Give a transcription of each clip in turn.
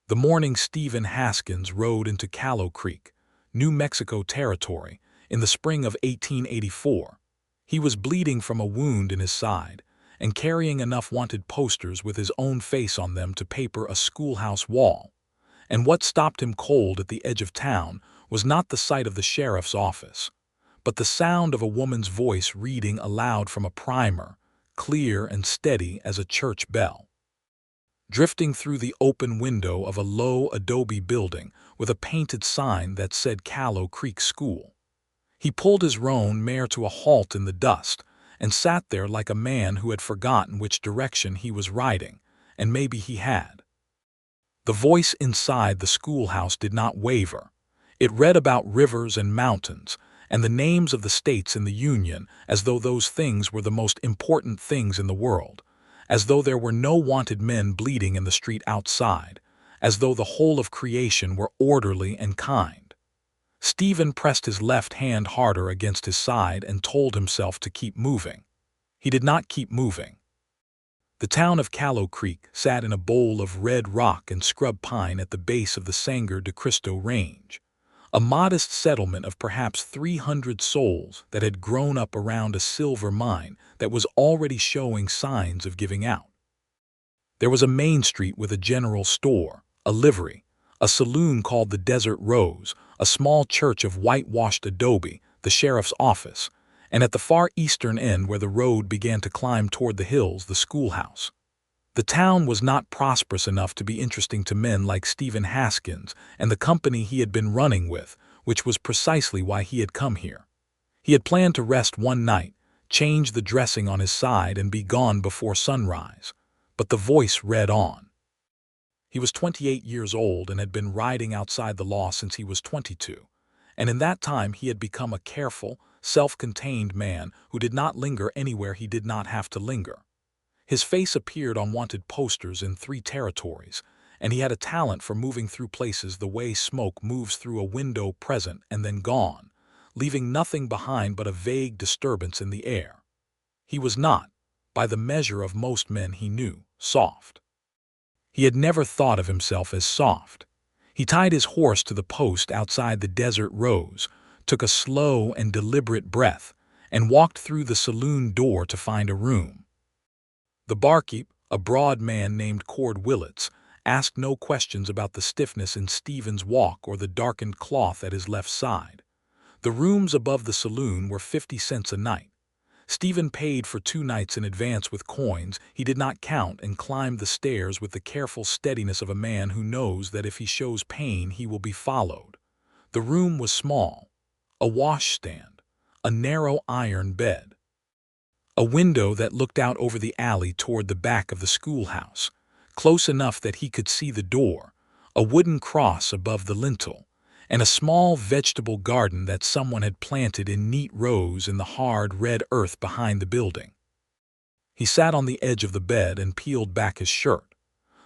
The morning Stephen Haskins rode into Callow Creek, New Mexico Territory, in the spring of 1884. He was bleeding from a wound in his side and carrying enough wanted posters with his own face on them to paper a schoolhouse wall. And what stopped him cold at the edge of town was not the sight of the sheriff's office, but the sound of a woman's voice reading aloud from a primer, clear and steady as a church bell. Drifting through the open window of a low adobe building with a painted sign that said Callow Creek School. He pulled his roan mare to a halt in the dust and sat there like a man who had forgotten which direction he was riding, and maybe he had. The voice inside the schoolhouse did not waver. It read about rivers and mountains and the names of the states in the Union as though those things were the most important things in the world, as though there were no wanted men bleeding in the street outside, as though the whole of creation were orderly and kind. Stephen pressed his left hand harder against his side and told himself to keep moving. He did not keep moving. The town of Callow Creek sat in a bowl of red rock and scrub pine at the base of the Sangre de Cristo Range, a modest settlement of perhaps 300 souls that had grown up around a silver mine that was already showing signs of giving out. There was a main street with a general store, a livery, a saloon called the Desert Rose, a small church of whitewashed adobe, the sheriff's office, and at the far eastern end where the road began to climb toward the hills, the schoolhouse. The town was not prosperous enough to be interesting to men like Stephen Haskins and the company he had been running with, which was precisely why he had come here. He had planned to rest one night, change the dressing on his side, and be gone before sunrise. But the voice read on. He was 28 years old and had been riding outside the law since he was 22, and in that time he had become a careful, self-contained man who did not linger anywhere he did not have to linger. His face appeared on wanted posters in 3 territories, and he had a talent for moving through places the way smoke moves through a window, present and then gone, leaving nothing behind but a vague disturbance in the air. He was not, by the measure of most men he knew, soft. He had never thought of himself as soft. He tied his horse to the post outside the Desert Rose, took a slow and deliberate breath, and walked through the saloon door to find a room. The barkeep, a broad man named Cord Willets, asked no questions about the stiffness in Stephen's walk or the darkened cloth at his left side. The rooms above the saloon were 50 cents a night. Stephen paid for 2 nights in advance with coins he did not count and climbed the stairs with the careful steadiness of a man who knows that if he shows pain he will be followed. The room was small. A washstand, a narrow iron bed, a window that looked out over the alley toward the back of the schoolhouse, close enough that he could see the door, a wooden cross above the lintel, and a small vegetable garden that someone had planted in neat rows in the hard red earth behind the building. He sat on the edge of the bed and peeled back his shirt.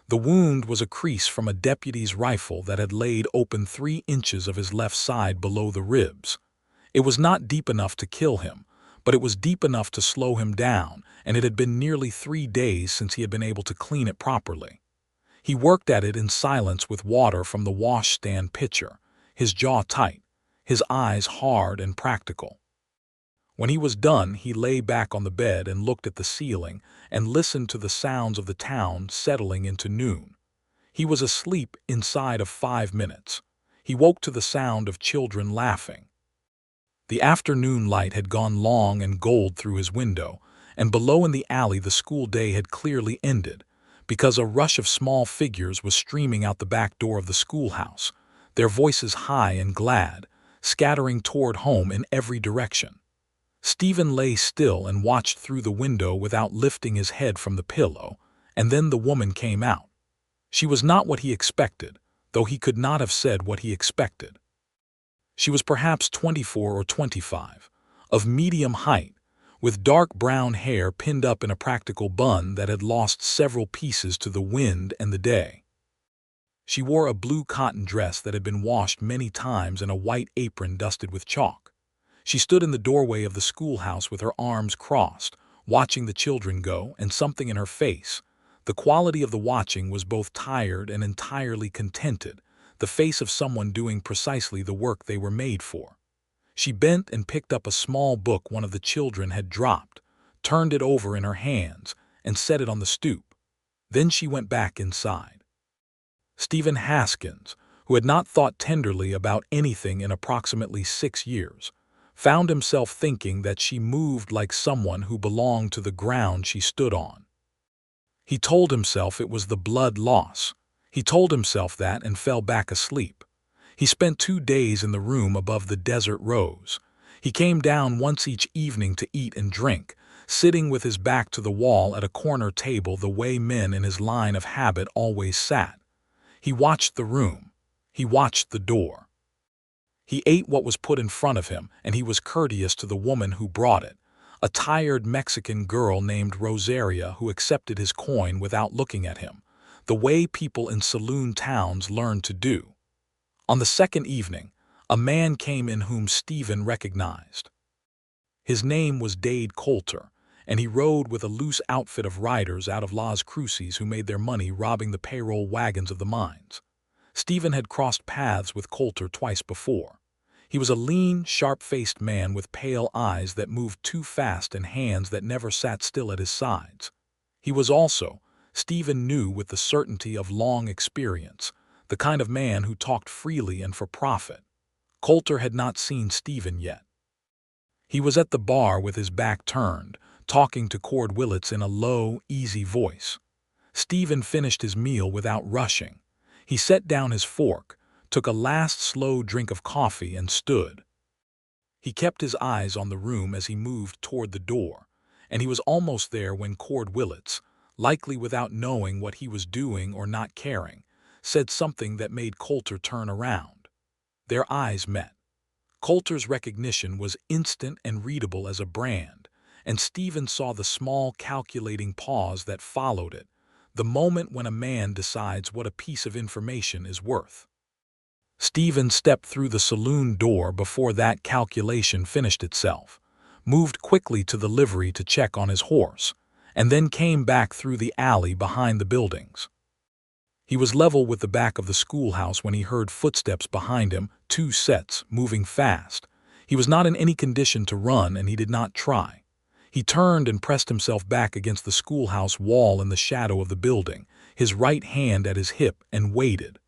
The wound was a crease from a deputy's rifle that had laid open 3 inches of his left side below the ribs. It was not deep enough to kill him, but it was deep enough to slow him down, and it had been nearly 3 days since he had been able to clean it properly. He worked at it in silence with water from the washstand pitcher, his jaw tight, his eyes hard and practical. When he was done, he lay back on the bed and looked at the ceiling and listened to the sounds of the town settling into noon. He was asleep inside of 5 minutes. He woke to the sound of children laughing. The afternoon light had gone long and gold through his window, and below in the alley the school day had clearly ended, because a rush of small figures was streaming out the back door of the schoolhouse, their voices high and glad, scattering toward home in every direction. Stephen lay still and watched through the window without lifting his head from the pillow, and then the woman came out. She was not what he expected, though he could not have said what he expected. She was perhaps 24 or 25, of medium height, with dark brown hair pinned up in a practical bun that had lost several pieces to the wind and the day. She wore a blue cotton dress that had been washed many times and a white apron dusted with chalk. She stood in the doorway of the schoolhouse with her arms crossed, watching the children go, and something in her face, The quality of the watching was both tired and entirely contented, the face of someone doing precisely the work they were made for. She bent and picked up a small book one of the children had dropped, turned it over in her hands, and set it on the stoop. Then she went back inside. Stephen Haskins, who had not thought tenderly about anything in approximately 6 years, found himself thinking that she moved like someone who belonged to the ground she stood on. He told himself it was the blood loss. He told himself that and fell back asleep. He spent 2 days in the room above the desert rose. He came down once each evening to eat and drink, sitting with his back to the wall at a corner table the way men in his line of habit always sat. He watched the room. He watched the door. He ate what was put in front of him, and he was courteous to the woman who brought it, a tired Mexican girl named Rosaria who accepted his coin without looking at him, the way people in saloon towns learn to do. On the second evening, a man came in whom Stephen recognized. His name was Dade Coulter, and he rode with a loose outfit of riders out of Las Cruces who made their money robbing the payroll wagons of the mines. Stephen had crossed paths with Coulter twice before. He was a lean, sharp-faced man with pale eyes that moved too fast and hands that never sat still at his sides. He was also, Stephen knew with the certainty of long experience, the kind of man who talked freely and for profit. Coulter had not seen Stephen yet. He was at the bar with his back turned, talking to Cord Willits in a low, easy voice. Stephen finished his meal without rushing. He set down his fork, took a last slow drink of coffee, and stood. He kept his eyes on the room as he moved toward the door, and he was almost there when Cord Willits, likely without knowing what he was doing or not caring, said something that made Coulter turn around. Their eyes met. Coulter's recognition was instant and readable as a brand, and Stephen saw the small calculating pause that followed it, the moment when a man decides what a piece of information is worth. Stephen stepped through the saloon door before that calculation finished itself, moved quickly to the livery to check on his horse, and then came back through the alley behind the buildings. He was level with the back of the schoolhouse when he heard footsteps behind him, 2 sets, moving fast. He was not in any condition to run, and he did not try. He turned and pressed himself back against the schoolhouse wall in the shadow of the building, his right hand at his hip, and waited.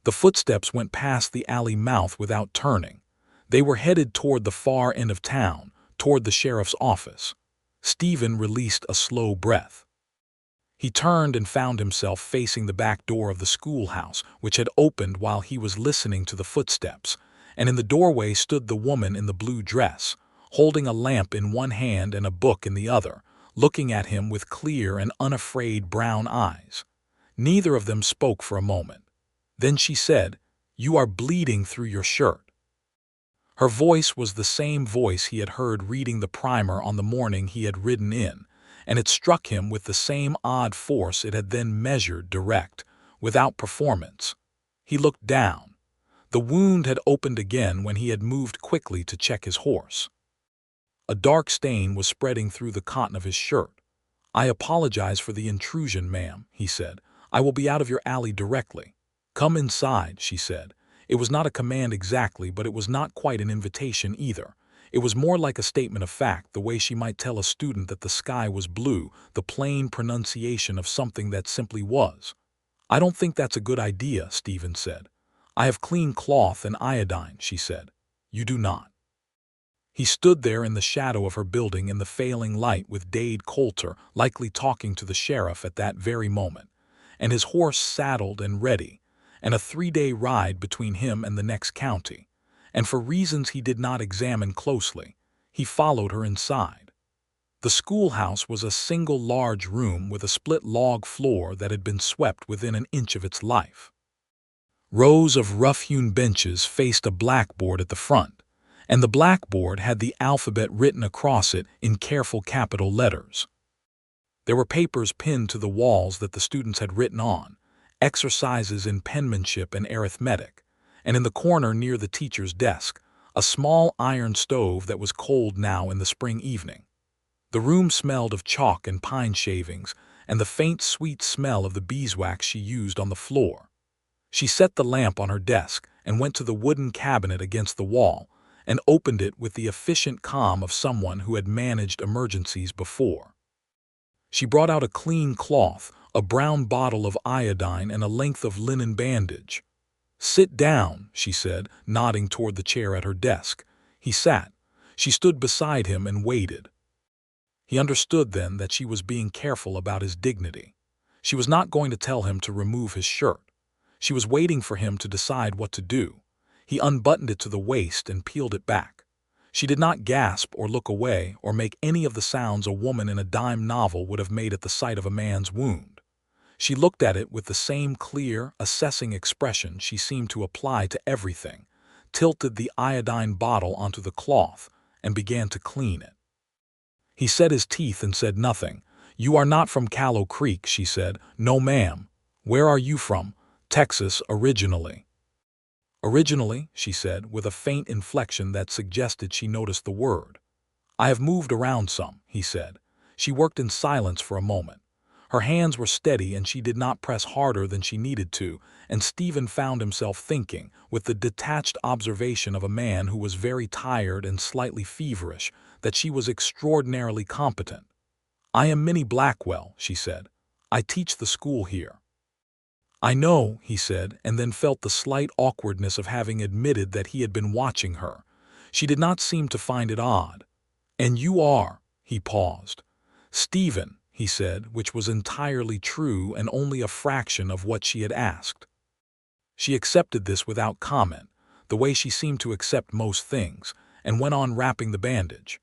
The footsteps went past the alley mouth without turning. They were headed toward the far end of town, toward the sheriff's office. Stephen released a slow breath. He turned and found himself facing the back door of the schoolhouse, which had opened while he was listening to the footsteps, and in the doorway stood the woman in the blue dress, holding a lamp in one hand and a book in the other, looking at him with clear and unafraid brown eyes. Neither of them spoke for a moment. Then she said, "You are bleeding through your shirt." Her voice was the same voice he had heard reading the primer on the morning he had ridden in, and it struck him with the same odd force it had then measured direct, without performance. He looked down. The wound had opened again when he had moved quickly to check his horse. A dark stain was spreading through the cotton of his shirt. "I apologize for the intrusion, ma'am," he said. "I will be out of your alley directly." "Come inside," she said. It was not a command exactly, but it was not quite an invitation either. It was more like a statement of fact, the way she might tell a student that the sky was blue, the plain pronunciation of something that simply was. "I don't think that's a good idea," Stephen said. "I have clean cloth and iodine," she said. "You do not." He stood there in the shadow of her building in the failing light with Dade Coulter likely talking to the sheriff at that very moment, and his horse saddled and ready, and a 3-day ride between him and the next county, and for reasons he did not examine closely, he followed her inside. The schoolhouse was a single large room with a split log floor that had been swept within an inch of its life. Rows of rough-hewn benches faced a blackboard at the front, and the blackboard had the alphabet written across it in careful capital letters. There were papers pinned to the walls that the students had written on, exercises in penmanship and arithmetic, and in the corner near the teacher's desk, a small iron stove that was cold now in the spring evening. The room smelled of chalk and pine shavings, and the faint sweet smell of the beeswax she used on the floor. She set the lamp on her desk and went to the wooden cabinet against the wall and opened it with the efficient calm of someone who had managed emergencies before. She brought out a clean cloth, a brown bottle of iodine, and a length of linen bandage. "Sit down," she said, nodding toward the chair at her desk. He sat. She stood beside him and waited. He understood then that she was being careful about his dignity. She was not going to tell him to remove his shirt. She was waiting for him to decide what to do. He unbuttoned it to the waist and peeled it back. She did not gasp or look away or make any of the sounds a woman in a dime novel would have made at the sight of a man's wound. She looked at it with the same clear, assessing expression she seemed to apply to everything, tilted the iodine bottle onto the cloth, and began to clean it. He set his teeth and said nothing. "You are not from Callow Creek," she said. "No, ma'am." "Where are you from?" "Texas, originally." "Originally," she said, with a faint inflection that suggested she noticed the word. "I have moved around some," he said. She worked in silence for a moment. Her hands were steady and she did not press harder than she needed to, and Stephen found himself thinking, with the detached observation of a man who was very tired and slightly feverish, that she was extraordinarily competent. "I am Minnie Blackwell," she said. "I teach the school here." "I know," he said, and then felt the slight awkwardness of having admitted that he had been watching her. She did not seem to find it odd. "And you are—" he paused. "Stephen," he said, which was entirely true and only a fraction of what she had asked. She accepted this without comment, the way she seemed to accept most things, and went on wrapping the bandage.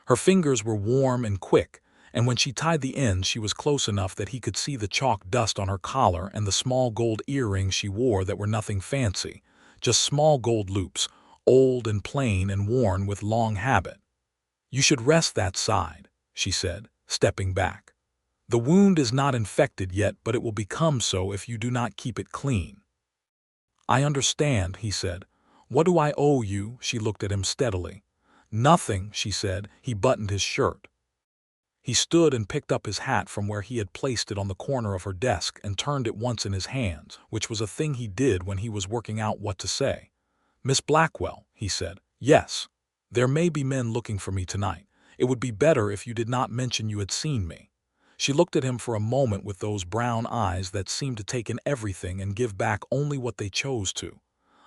Her fingers were warm and quick, and when she tied the ends she was close enough that he could see the chalk dust on her collar and the small gold earrings she wore that were nothing fancy, just small gold loops, old and plain and worn with long habit. "You should rest that side," she said, stepping back. "The wound is not infected yet, but it will become so if you do not keep it clean." "I understand," he said. "What do I owe you?" She looked at him steadily. "Nothing," she said. He buttoned his shirt. He stood and picked up his hat from where he had placed it on the corner of her desk and turned it once in his hands, which was a thing he did when he was working out what to say. "Miss Blackwell," he said. "Yes. There may be men looking for me tonight. It would be better if you did not mention you had seen me." She looked at him for a moment with those brown eyes that seemed to take in everything and give back only what they chose to.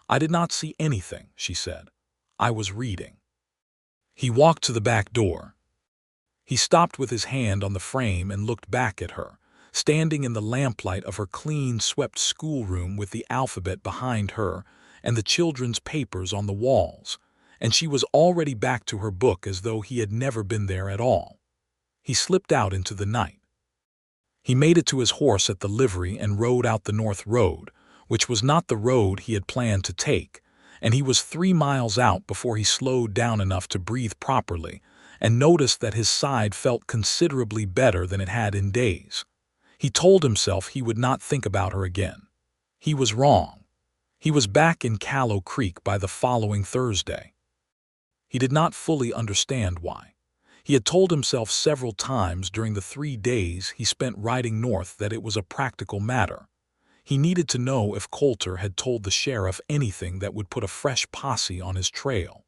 "I did not see anything," she said. "I was reading." He walked to the back door. He stopped with his hand on the frame and looked back at her, standing in the lamplight of her clean, swept schoolroom with the alphabet behind her and the children's papers on the walls, and she was already back to her book as though he had never been there at all. He slipped out into the night. He made it to his horse at the livery and rode out the north road, which was not the road he had planned to take, and he was 3 miles out before he slowed down enough to breathe properly and noticed that his side felt considerably better than it had in days. He told himself he would not think about her again. He was wrong. He was back in Callow Creek by the following Thursday. He did not fully understand why. He had told himself several times during the 3 days he spent riding north that it was a practical matter. He needed to know if Coulter had told the sheriff anything that would put a fresh posse on his trail.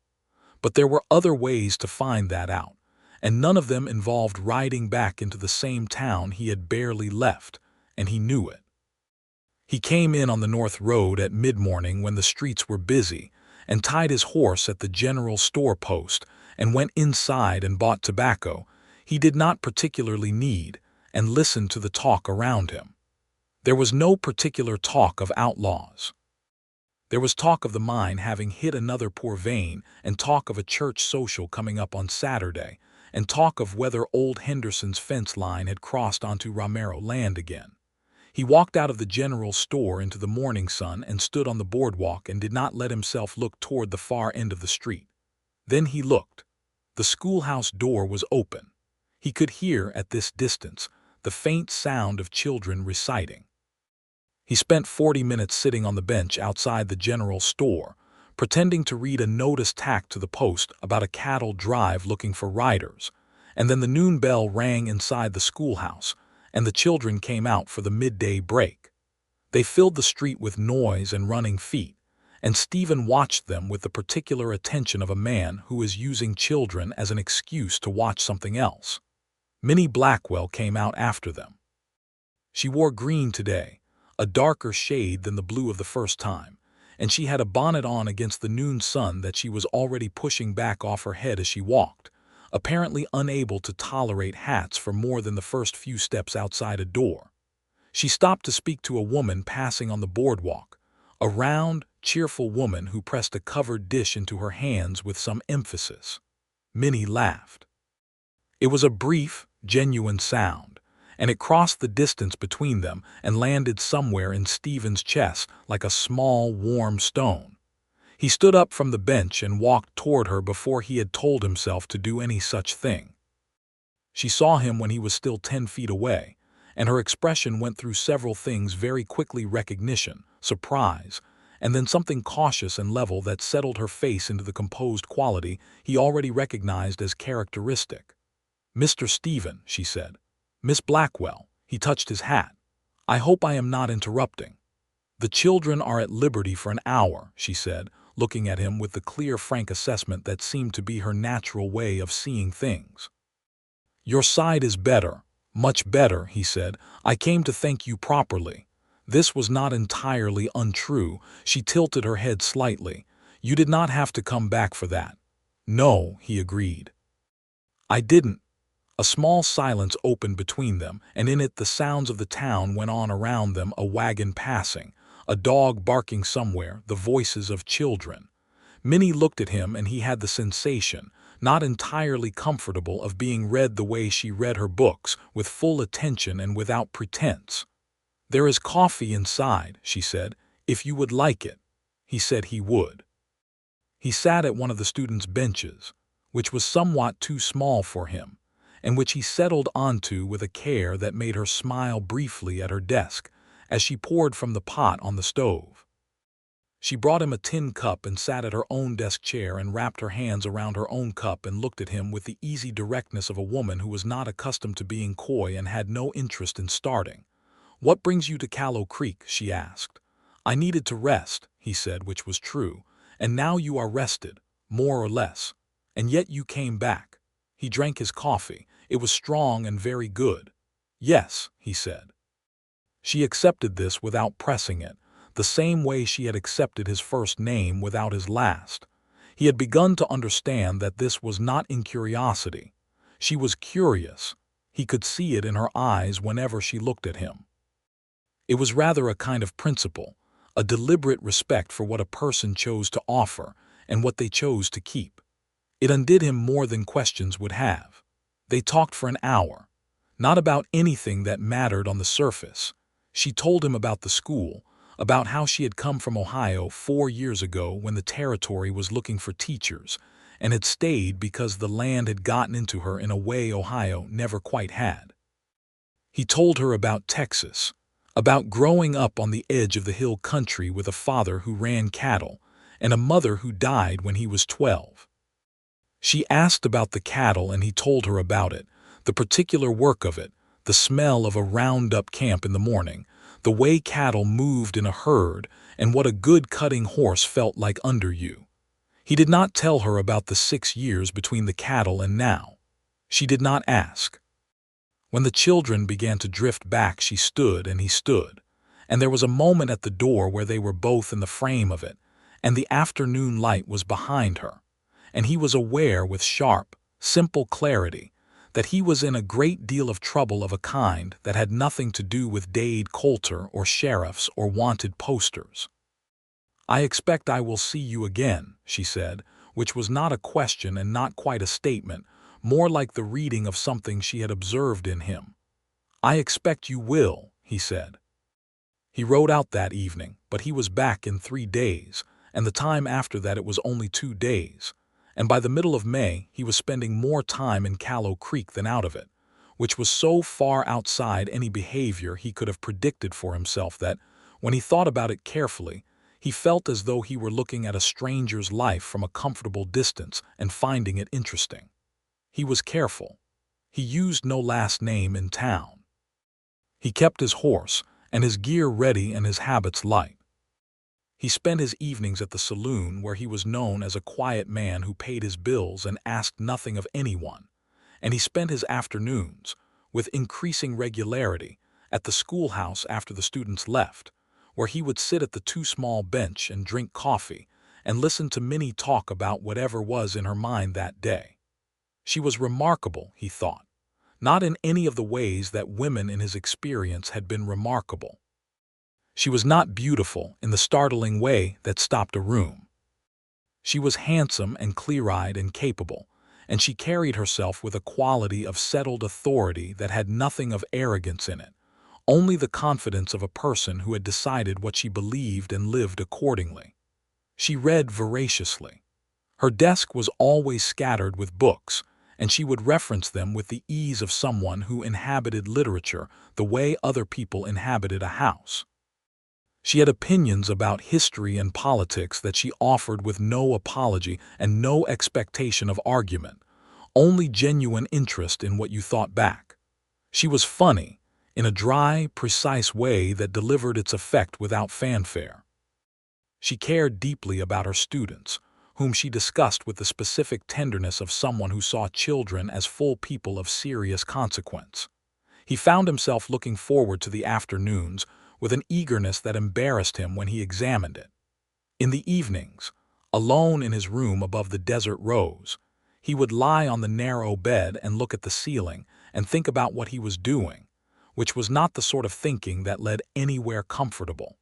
But there were other ways to find that out, and none of them involved riding back into the same town he had barely left, and he knew it. He came in on the north road at mid-morning when the streets were busy, and tied his horse at the general store post and went inside and bought tobacco he did not particularly need and listened to the talk around him. There was no particular talk of outlaws. There was talk of the mine having hit another poor vein, and talk of a church social coming up on Saturday, and talk of whether old Henderson's fence line had crossed onto Romero land again. He walked out of the general store into the morning sun and stood on the boardwalk and did not let himself look toward the far end of the street. Then he looked. The schoolhouse door was open. He could hear, at this distance, the faint sound of children reciting. He spent 40 minutes sitting on the bench outside the general store, pretending to read a notice tacked to the post about a cattle drive looking for riders, and then the noon bell rang inside the schoolhouse, and the children came out for the midday break. They filled the street with noise and running feet, and Stephen watched them with the particular attention of a man who is using children as an excuse to watch something else. Minnie Blackwell came out after them. She wore green today, a darker shade than the blue of the first time, and she had a bonnet on against the noon sun that she was already pushing back off her head as she walked, apparently unable to tolerate hats for more than the first few steps outside a door. She stopped to speak to a woman passing on the boardwalk, a round, cheerful woman who pressed a covered dish into her hands with some emphasis. Minnie laughed. It was a brief, genuine sound, and it crossed the distance between them and landed somewhere in Stephen's chest like a small, warm stone. He stood up from the bench and walked toward her before he had told himself to do any such thing. She saw him when he was still 10 feet away, and her expression went through several things very quickly: recognition, surprise, and then something cautious and level that settled her face into the composed quality he already recognized as characteristic. "Mr. Stephen," she said. "Miss Blackwell." He touched his hat. "I hope I am not interrupting." "The children are at liberty for an hour," she said, looking at him with the clear, frank assessment that seemed to be her natural way of seeing things. "Your side is better, much better," he said. "I came to thank you properly." This was not entirely untrue. She tilted her head slightly. "You did not have to come back for that." "No," he agreed. "I didn't." A small silence opened between them, and in it the sounds of the town went on around them: a wagon passing, a dog barking somewhere, the voices of children. Minnie looked at him, and he had the sensation, not entirely comfortable, of being read the way she read her books, with full attention and without pretense. "There is coffee inside," she said, "if you would like it." He said he would. He sat at one of the students' benches, which was somewhat too small for him, and which he settled onto with a care that made her smile briefly at her desk as she poured from the pot on the stove. She brought him a tin cup and sat at her own desk chair and wrapped her hands around her own cup and looked at him with the easy directness of a woman who was not accustomed to being coy and had no interest in starting. "What brings you to Callow Creek?" she asked. "I needed to rest," he said, which was true. "And now you are rested, more or less. And yet you came back." He drank his coffee. It was strong and very good. "Yes," he said. She accepted this without pressing it, the same way she had accepted his first name without his last. He had begun to understand that this was not incuriosity. She was curious. He could see it in her eyes whenever she looked at him. It was rather a kind of principle, a deliberate respect for what a person chose to offer and what they chose to keep. It undid him more than questions would have. They talked for an hour, not about anything that mattered on the surface. She told him about the school, about how she had come from Ohio 4 years ago when the territory was looking for teachers, and had stayed because the land had gotten into her in a way Ohio never quite had. He told her about Texas, about growing up on the edge of the hill country with a father who ran cattle and a mother who died when he was 12. She asked about the cattle and he told her about it, the particular work of it, the smell of a roundup camp in the morning, the way cattle moved in a herd, and what a good cutting horse felt like under you. He did not tell her about the 6 years between the cattle and now. She did not ask. When the children began to drift back, she stood and he stood, and there was a moment at the door where they were both in the frame of it, and the afternoon light was behind her, and he was aware with sharp, simple clarity that he was in a great deal of trouble of a kind that had nothing to do with Dade Coulter or sheriffs or wanted posters. "I expect I will see you again," she said, which was not a question and not quite a statement, more like the reading of something she had observed in him. "I expect you will," he said. He rode out that evening, but he was back in 3 days, and the time after that it was only 2 days. And by the middle of May he was spending more time in Callow Creek than out of it, which was so far outside any behavior he could have predicted for himself that, when he thought about it carefully, he felt as though he were looking at a stranger's life from a comfortable distance and finding it interesting. He was careful. He used no last name in town. He kept his horse and his gear ready and his habits light. He spent his evenings at the saloon, where he was known as a quiet man who paid his bills and asked nothing of anyone, and he spent his afternoons, with increasing regularity, at the schoolhouse after the students left, where he would sit at the too small bench and drink coffee and listen to Minnie talk about whatever was in her mind that day. She was remarkable, he thought, not in any of the ways that women in his experience had been remarkable. She was not beautiful in the startling way that stopped a room. She was handsome and clear-eyed and capable, and she carried herself with a quality of settled authority that had nothing of arrogance in it, only the confidence of a person who had decided what she believed and lived accordingly. She read voraciously. Her desk was always scattered with books, and she would reference them with the ease of someone who inhabited literature the way other people inhabited a house. She had opinions about history and politics that she offered with no apology and no expectation of argument, only genuine interest in what you thought back. She was funny, in a dry, precise way that delivered its effect without fanfare. She cared deeply about her students, whom she discussed with the specific tenderness of someone who saw children as full people of serious consequence. He found himself looking forward to the afternoons with an eagerness that embarrassed him when he examined it. In the evenings, alone in his room above the desert rose, he would lie on the narrow bed and look at the ceiling and think about what he was doing, which was not the sort of thinking that led anywhere comfortable.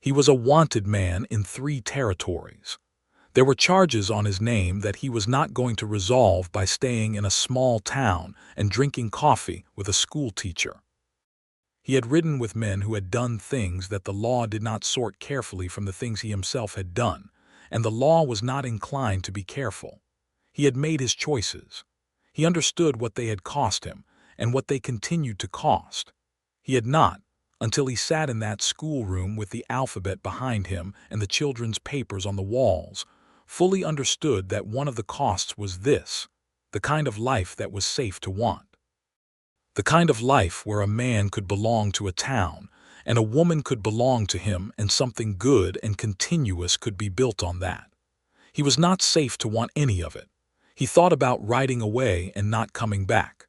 He was a wanted man in 3 territories. There were charges on his name that he was not going to resolve by staying in a small town and drinking coffee with a schoolteacher. He had ridden with men who had done things that the law did not sort carefully from the things he himself had done, and the law was not inclined to be careful. He had made his choices. He understood what they had cost him and what they continued to cost. He had not, until he sat in that schoolroom with the alphabet behind him and the children's papers on the walls, fully understood that one of the costs was this: the kind of life that was safe to want. The kind of life where a man could belong to a town, and a woman could belong to him, and something good and continuous could be built on that. He was not safe to want any of it. He thought about riding away and not coming back.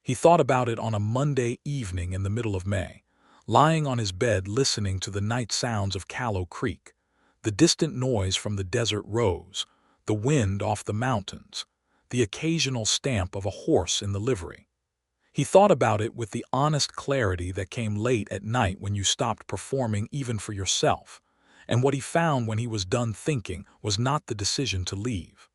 He thought about it on a Monday evening in the middle of May, lying on his bed listening to the night sounds of Callow Creek, the distant noise from the desert rose, the wind off the mountains, the occasional stamp of a horse in the livery. He thought about it with the honest clarity that came late at night when you stopped performing even for yourself, and what he found when he was done thinking was not the decision to leave.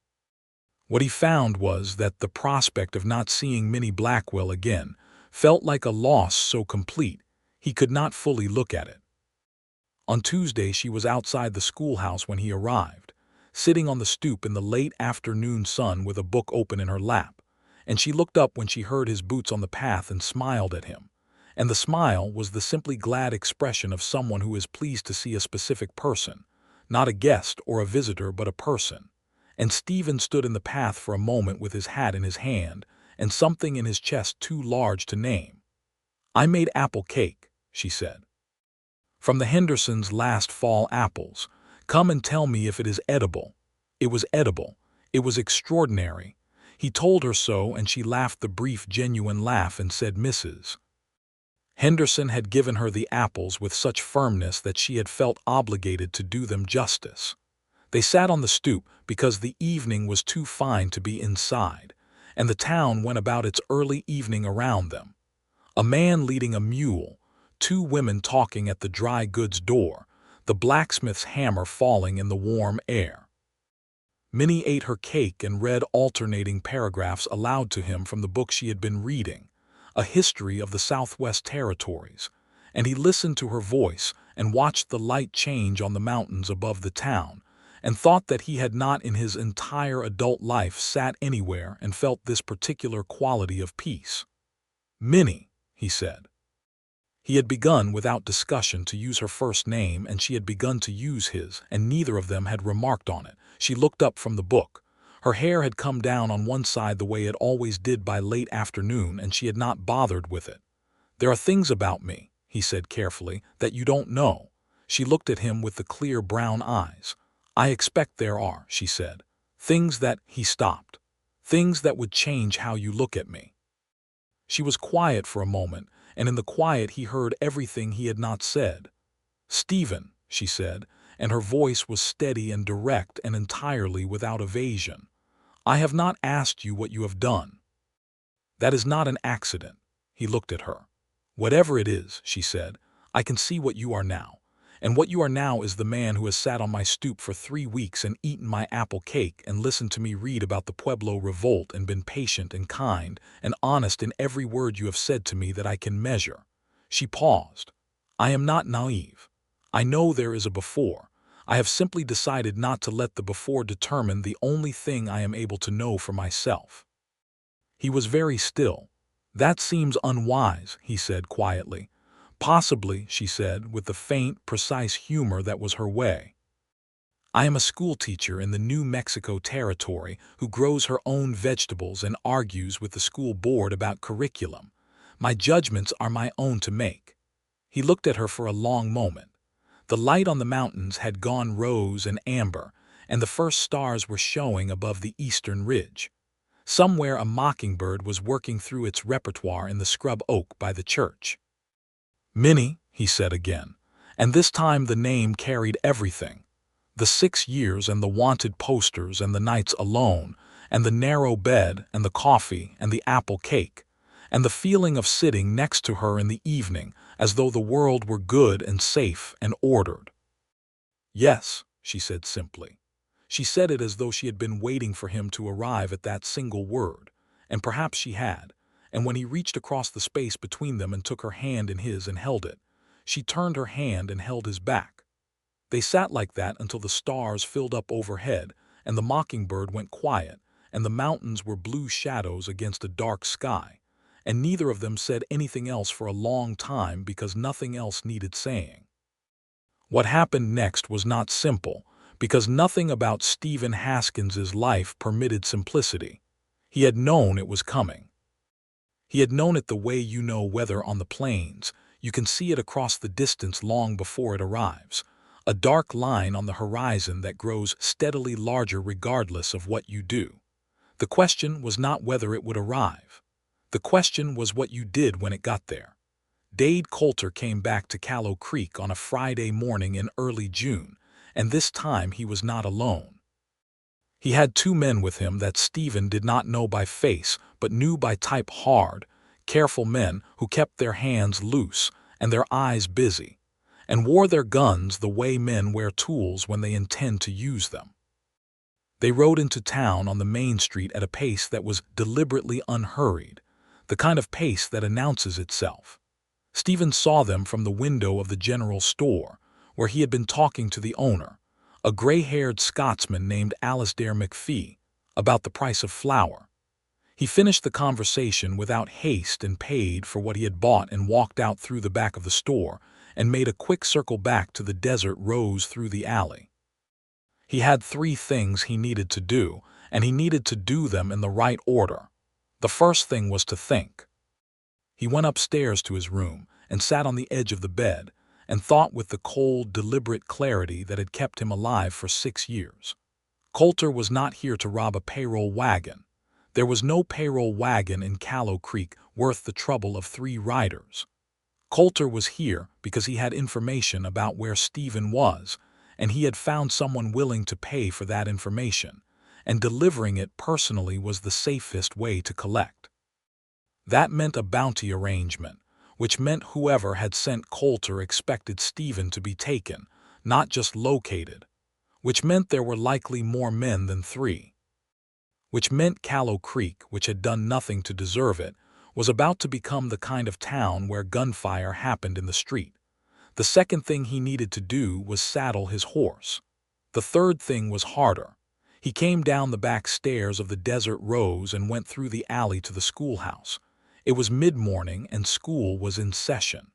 What he found was that the prospect of not seeing Minnie Blackwell again felt like a loss so complete he could not fully look at it. On Tuesday she was outside the schoolhouse when he arrived, sitting on the stoop in the late afternoon sun with a book open in her lap, and she looked up when she heard his boots on the path and smiled at him, and the smile was the simply glad expression of someone who is pleased to see a specific person, not a guest or a visitor but a person. And Stephen stood in the path for a moment with his hat in his hand and something in his chest too large to name. "I made apple cake," she said. "From the Hendersons' last fall apples. Come and tell me if it is edible." It was edible. It was extraordinary. He told her so, and she laughed the brief, genuine laugh and said Mrs. Henderson had given her the apples with such firmness that she had felt obligated to do them justice. They sat on the stoop because the evening was too fine to be inside, and the town went about its early evening around them. A man leading a mule, 2 women talking at the dry goods door, the blacksmith's hammer falling in the warm air. Minnie ate her cake and read alternating paragraphs aloud to him from the book she had been reading, A History of the Southwest Territories, and he listened to her voice and watched the light change on the mountains above the town, and thought that he had not in his entire adult life sat anywhere and felt this particular quality of peace. "Minnie," he said. He had begun without discussion to use her first name, and she had begun to use his, and neither of them had remarked on it. She looked up from the book. Her hair had come down on one side the way it always did by late afternoon, and she had not bothered with it. "There are things about me," he said carefully, "that you don't know." She looked at him with the clear brown eyes. "I expect there are," she said. "Things that—" He stopped. "Things that would change how you look at me." She was quiet for a moment, and in the quiet he heard everything he had not said. "Stephen," she said, and her voice was steady and direct and entirely without evasion, "I have not asked you what you have done. That is not an accident." He looked at her. "Whatever it is," she said, "I can see what you are now. And what you are now is the man who has sat on my stoop for 3 weeks and eaten my apple cake and listened to me read about the Pueblo revolt and been patient and kind and honest in every word you have said to me that I can measure." She paused. "I am not naive. I know there is a before. I have simply decided not to let the before determine the only thing I am able to know for myself." He was very still. "That seems unwise," he said quietly. "Possibly," she said, with the faint, precise humor that was her way. "I am a schoolteacher in the New Mexico territory who grows her own vegetables and argues with the school board about curriculum. My judgments are my own to make." He looked at her for a long moment. The light on the mountains had gone rose and amber, and the first stars were showing above the eastern ridge. Somewhere a mockingbird was working through its repertoire in the scrub oak by the church. "Minnie," he said again, and this time the name carried everything. The 6 years and the wanted posters and the nights alone, and the narrow bed and the coffee and the apple cake, and the feeling of sitting next to her in the evening as though the world were good and safe and ordered. "Yes," she said simply. She said it as though she had been waiting for him to arrive at that single word, and perhaps she had, and when he reached across the space between them and took her hand in his and held it, she turned her hand and held his back. They sat like that until the stars filled up overhead, and the mockingbird went quiet, and the mountains were blue shadows against a dark sky, and neither of them said anything else for a long time because nothing else needed saying. What happened next was not simple, because nothing about Stephen Haskins's life permitted simplicity. He had known it was coming. He had known it the way you know weather on the plains. You can see it across the distance long before it arrives, a dark line on the horizon that grows steadily larger regardless of what you do. The question was not whether it would arrive. The question was what you did when it got there. Dade Coulter came back to Callow Creek on a Friday morning in early June, and this time he was not alone. He had 2 men with him that Stephen did not know by face but knew by type: hard, careful men who kept their hands loose and their eyes busy, and wore their guns the way men wear tools when they intend to use them. They rode into town on the main street at a pace that was deliberately unhurried, the kind of pace that announces itself. Stephen saw them from the window of the general store, where he had been talking to the owner, a gray-haired Scotsman named Alasdair McPhee, about the price of flour. He finished the conversation without haste and paid for what he had bought and walked out through the back of the store and made a quick circle back to the desert rose through the alley. He had 3 things he needed to do, and he needed to do them in the right order. The first thing was to think. He went upstairs to his room and sat on the edge of the bed and thought with the cold, deliberate clarity that had kept him alive for 6 years. Coulter was not here to rob a payroll wagon. There was no payroll wagon in Callow Creek worth the trouble of 3 riders. Coulter was here because he had information about where Stephen was, and he had found someone willing to pay for that information, and delivering it personally was the safest way to collect. That meant a bounty arrangement, which meant whoever had sent Coulter expected Stephen to be taken, not just located, which meant there were likely more men than 3. Which meant Callow Creek, which had done nothing to deserve it, was about to become the kind of town where gunfire happened in the street. The second thing he needed to do was saddle his horse. The third thing was harder. He came down the back stairs of the Desert Rose and went through the alley to the schoolhouse. It was mid-morning and school was in session.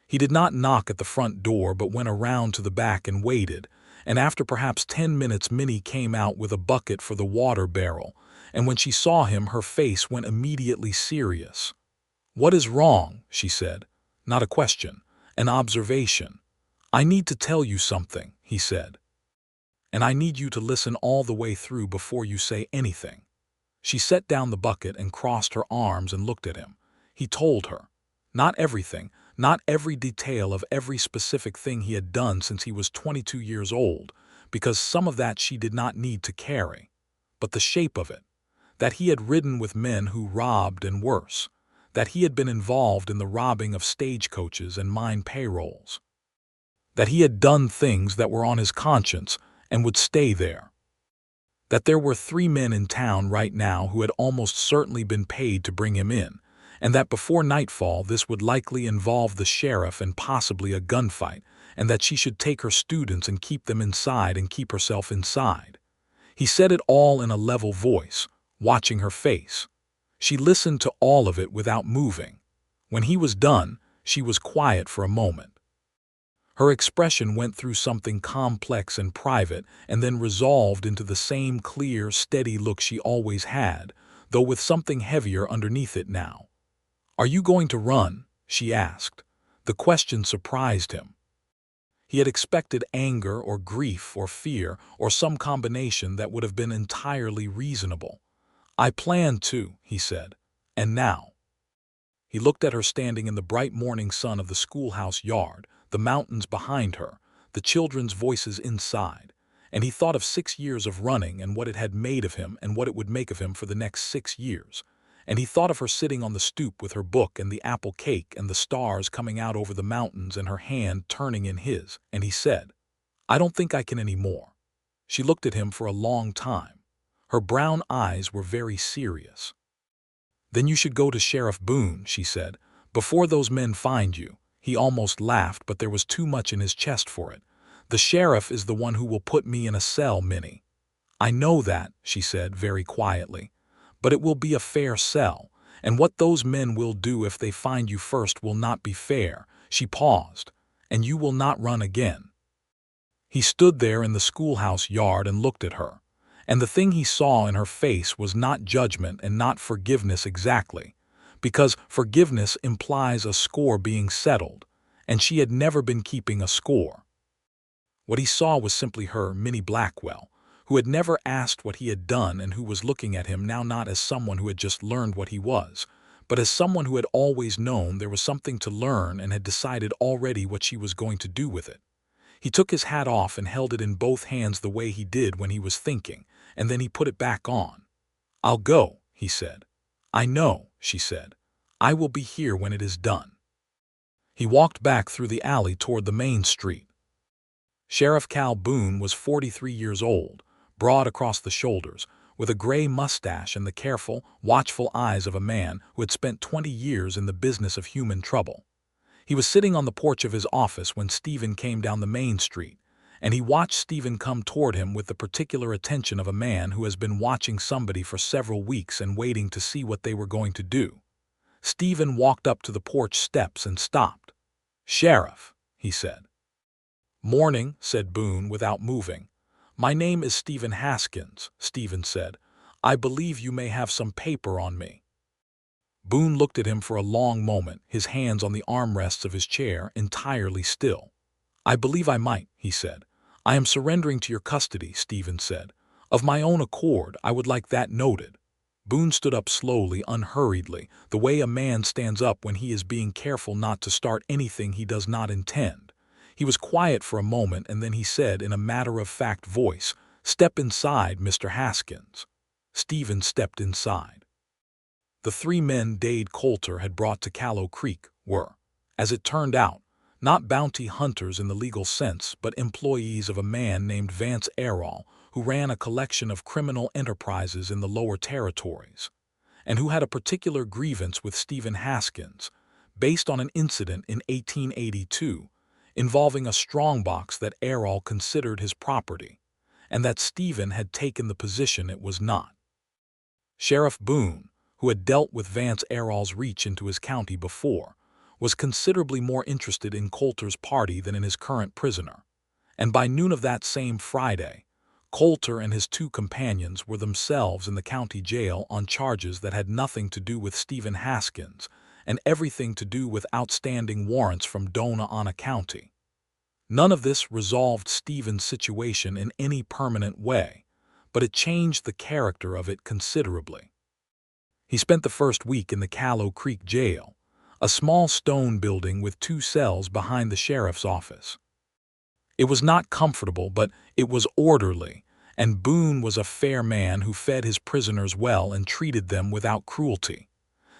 He did not knock at the front door but went around to the back and waited, and after perhaps 10 minutes Minnie came out with a bucket for the water barrel, and when she saw him her face went immediately serious. "What is wrong?" she said. Not a question, an observation. "I need to tell you something," he said. "And I need you to listen all the way through before you say anything." She set down the bucket and crossed her arms and looked at him. He told her. Not everything, not every detail of every specific thing he had done since he was 22 years old, because some of that she did not need to carry. But the shape of it. That he had ridden with men who robbed and worse. That he had been involved in the robbing of stagecoaches and mine payrolls. That he had done things that were on his conscience and would stay there. That there were 3 men in town right now who had almost certainly been paid to bring him in, and that before nightfall this would likely involve the sheriff and possibly a gunfight, and that she should take her students and keep them inside and keep herself inside. He said it all in a level voice, watching her face. She listened to all of it without moving. When he was done, she was quiet for a moment. Her expression went through something complex and private and then resolved into the same clear, steady look she always had, though with something heavier underneath it now. "Are you going to run?" she asked. The question surprised him. He had expected anger or grief or fear or some combination that would have been entirely reasonable. "I plan to," he said. "And now?" He looked at her standing in the bright morning sun of the schoolhouse yard, the mountains behind her, the children's voices inside, and he thought of 6 years of running and what it had made of him and what it would make of him for the next 6 years. And he thought of her sitting on the stoop with her book and the apple cake and the stars coming out over the mountains and her hand turning in his, and he said, "I don't think I can any more." She looked at him for a long time. Her brown eyes were very serious. "Then you should go to Sheriff Boone," she said, "before those men find you." He almost laughed, but there was too much in his chest for it. "The sheriff is the one who will put me in a cell, Minnie." "I know that," she said very quietly. "But it will be a fair cell, and what those men will do if they find you first will not be fair." She paused. "And you will not run again." He stood there in the schoolhouse yard and looked at her. And the thing he saw in her face was not judgment and not forgiveness exactly, because forgiveness implies a score being settled, and she had never been keeping a score. What he saw was simply her, Minnie Blackwell, who had never asked what he had done and who was looking at him now not as someone who had just learned what he was, but as someone who had always known there was something to learn and had decided already what she was going to do with it. He took his hat off and held it in both hands the way he did when he was thinking, and then he put it back on. "I'll go," he said. "I know," she said. "I will be here when it is done." He walked back through the alley toward the main street. Sheriff Cal Boone was 43 years old, broad across the shoulders, with a gray mustache and the careful, watchful eyes of a man who had spent 20 years in the business of human trouble. He was sitting on the porch of his office when Stephen came down the main street, and he watched Stephen come toward him with the particular attention of a man who has been watching somebody for several weeks and waiting to see what they were going to do. Stephen walked up to the porch steps and stopped. "Sheriff," he said. "Morning," said Boone without moving. "My name is Stephen Haskins," Stephen said. "I believe you may have some paper on me." Boone looked at him for a long moment, his hands on the armrests of his chair, entirely still. "I believe I might," he said. "I am surrendering to your custody," Stephen said. "Of my own accord, I would like that noted." Boone stood up slowly, unhurriedly, the way a man stands up when he is being careful not to start anything he does not intend. He was quiet for a moment, and then he said in a matter-of-fact voice, "Step inside, Mr. Haskins." Stephen stepped inside. The 3 men Dade Coulter had brought to Callow Creek were, as it turned out, not bounty hunters in the legal sense, but employees of a man named Vance Errol, who ran a collection of criminal enterprises in the lower territories, and who had a particular grievance with Stephen Haskins, based on an incident in 1882 involving a strongbox that Errol considered his property, and that Stephen had taken the position it was not. Sheriff Boone, who had dealt with Vance Errol's reach into his county before, was considerably more interested in Coulter's party than in his current prisoner, and by noon of that same Friday, Coulter and his 2 companions were themselves in the county jail on charges that had nothing to do with Stephen Haskins, and everything to do with outstanding warrants from Dona County. None of this resolved Stephen's situation in any permanent way, but it changed the character of it considerably. He spent the first week in the Callow Creek jail, a small stone building with 2 cells behind the sheriff's office. It was not comfortable, but it was orderly, and Boone was a fair man who fed his prisoners well and treated them without cruelty.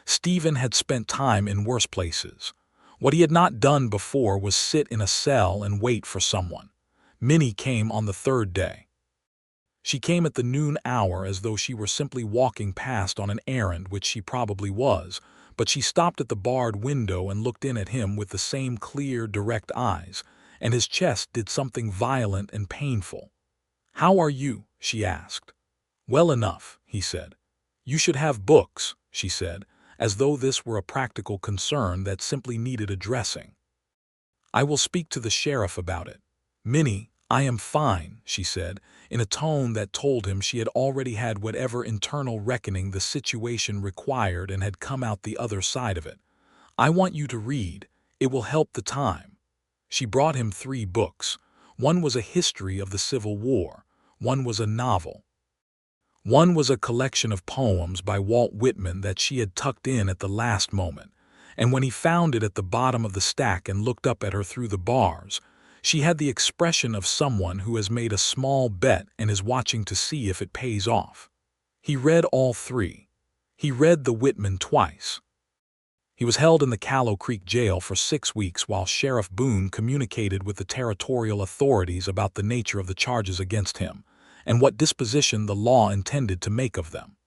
Stephen had spent time in worse places. What he had not done before was sit in a cell and wait for someone. Minnie came on the 3rd day. She came at the noon hour as though she were simply walking past on an errand, which she probably was, but she stopped at the barred window and looked in at him with the same clear, direct eyes, and his chest did something violent and painful. "How are you?" she asked. "Well enough," he said. "You should have books," she said, as though this were a practical concern that simply needed addressing. "I will speak to the sheriff about it." "Minnie, I am fine," she said, in a tone that told him she had already had whatever internal reckoning the situation required and had come out the other side of it. "I want you to read. It will help the time." She brought him 3 books. One was a history of the Civil War. One was a novel. One was a collection of poems by Walt Whitman that she had tucked in at the last moment, and when he found it at the bottom of the stack and looked up at her through the bars, she had the expression of someone who has made a small bet and is watching to see if it pays off. He read all 3. He read the Whitman twice. He was held in the Callow Creek jail for 6 weeks while Sheriff Boone communicated with the territorial authorities about the nature of the charges against him and what disposition the law intended to make of them.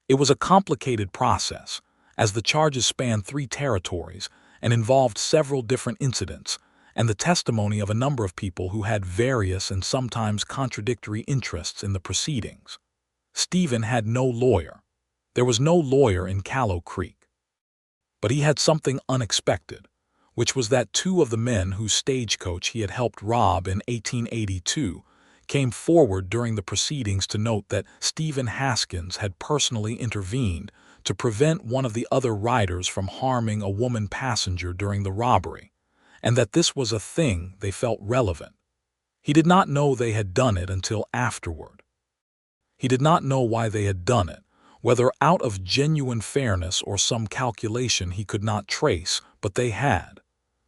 It was a complicated process, as the charges spanned 3 territories and involved several different incidents and the testimony of a number of people who had various and sometimes contradictory interests in the proceedings. Stephen had no lawyer. There was no lawyer in Callow Creek. But he had something unexpected, which was that 2 of the men whose stagecoach he had helped rob in 1882 came forward during the proceedings to note that Stephen Haskins had personally intervened to prevent one of the other riders from harming a woman passenger during the robbery, and that this was a thing they felt relevant. He did not know they had done it until afterward. He did not know why they had done it, whether out of genuine fairness or some calculation he could not trace, but they had.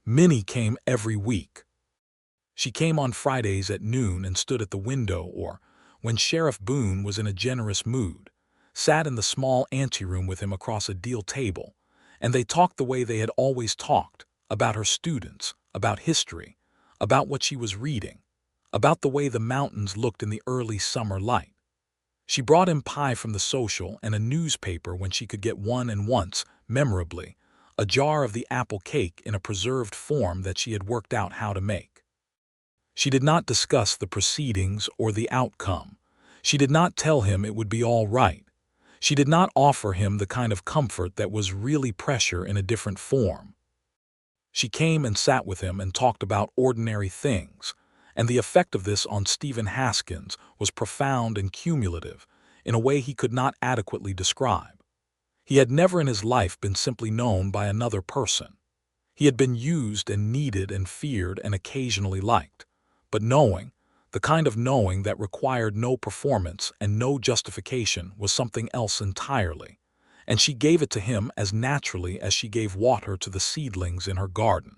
Minnie came every week. She came on Fridays at noon and stood at the window or, when Sheriff Boone was in a generous mood, sat in the small anteroom with him across a deal table, and they talked the way they had always talked, about her students, about history, about what she was reading, about the way the mountains looked in the early summer light. She brought him pie from the social and a newspaper when she could get one, and once, memorably, a jar of the apple cake in a preserved form that she had worked out how to make. She did not discuss the proceedings or the outcome. She did not tell him it would be all right. She did not offer him the kind of comfort that was really pressure in a different form. She came and sat with him and talked about ordinary things, and the effect of this on Stephen Haskins was profound and cumulative in a way he could not adequately describe. He had never in his life been simply known by another person. He had been used and needed and feared and occasionally liked. But knowing, the kind of knowing that required no performance and no justification, was something else entirely, and she gave it to him as naturally as she gave water to the seedlings in her garden.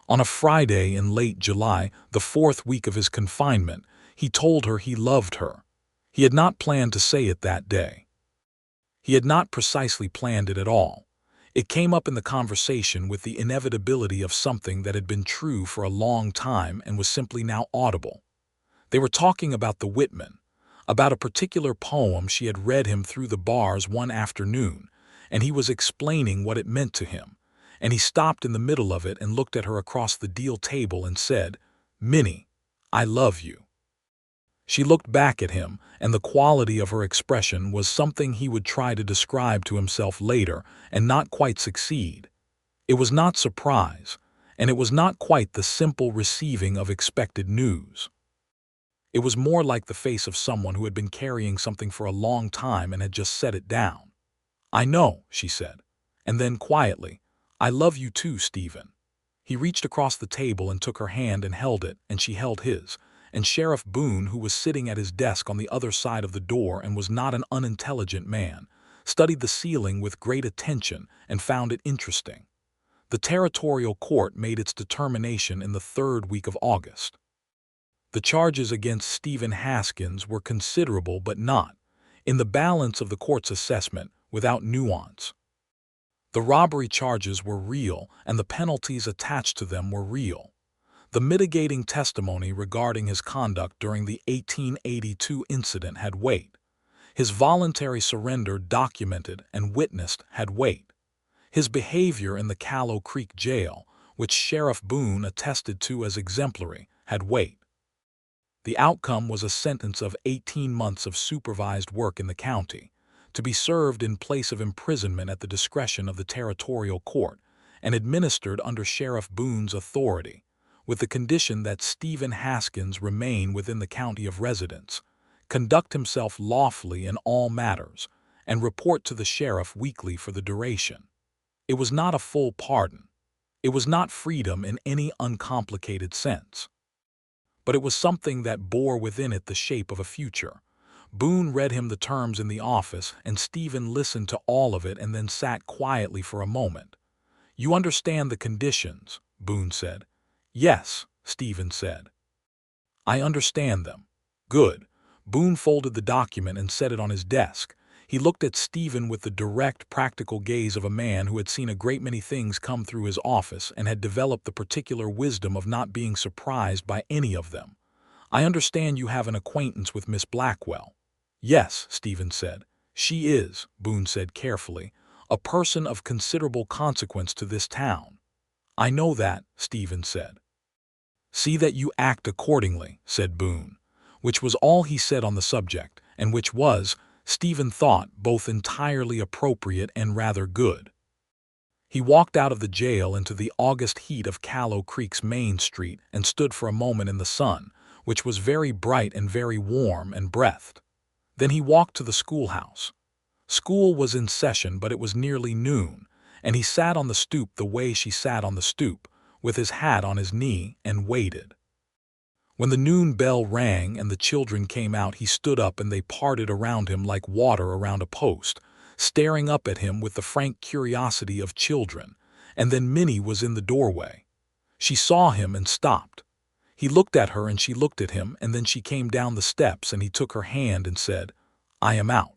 On a Friday in late July, the 4th week of his confinement, he told her he loved her. He had not planned to say it that day. He had not precisely planned it at all. It came up in the conversation with the inevitability of something that had been true for a long time and was simply now audible. They were talking about the Whitman, about a particular poem she had read him through the bars one afternoon, and he was explaining what it meant to him, and he stopped in the middle of it and looked at her across the deal table and said, "Minnie, I love you." She looked back at him, and the quality of her expression was something he would try to describe to himself later and not quite succeed. It was not surprise, and it was not quite the simple receiving of expected news. It was more like the face of someone who had been carrying something for a long time and had just set it down. "I know," she said, And then quietly, "I love you too, Stephen." He reached across the table and took her hand and held it, and she held his. And Sheriff Boone, who was sitting at his desk on the other side of the door and was not an unintelligent man, studied the ceiling with great attention and found it interesting. The territorial court made its determination in the 3rd week of August. The charges against Stephen Haskins were considerable but not, in the balance of the court's assessment, without nuance. The robbery charges were real and the penalties attached to them were real. The mitigating testimony regarding his conduct during the 1882 incident had weight. His voluntary surrender documented and witnessed had weight. His behavior in the Callow Creek jail, which Sheriff Boone attested to as exemplary, had weight. The outcome was a sentence of 18 months of supervised work in the county, to be served in place of imprisonment at the discretion of the territorial court and administered under Sheriff Boone's authority, with the condition that Stephen Haskins remain within the county of residence, conduct himself lawfully in all matters, and report to the sheriff weekly for the duration. It was not a full pardon. It was not freedom in any uncomplicated sense. But it was something that bore within it the shape of a future. Boone read him the terms in the office, and Stephen listened to all of it and then sat quietly for a moment. "You understand the conditions," Boone said. "Yes," Stephen said. "I understand them." "Good." Boone folded the document and set it on his desk. He looked at Stephen with the direct, practical gaze of a man who had seen a great many things come through his office and had developed the particular wisdom of not being surprised by any of them. "I understand you have an acquaintance with Miss Blackwell." "Yes," Stephen said. "She is," Boone said carefully, "a person of considerable consequence to this town." "I know that," Stephen said. "See that you act accordingly," said Boone, which was all he said on the subject, and which was, Stephen thought, both entirely appropriate and rather good. He walked out of the jail into the August heat of Callow Creek's Main Street and stood for a moment in the sun, which was very bright and very warm, and breathed. Then he walked to the schoolhouse. School was in session, but it was nearly noon, and he sat on the stoop the way she sat on the stoop, with his hat on his knee, and waited. When the noon bell rang and the children came out, he stood up and they parted around him like water around a post, staring up at him with the frank curiosity of children, and then Minnie was in the doorway. She saw him and stopped. He looked at her and she looked at him, and then she came down the steps and he took her hand and said, "I am out.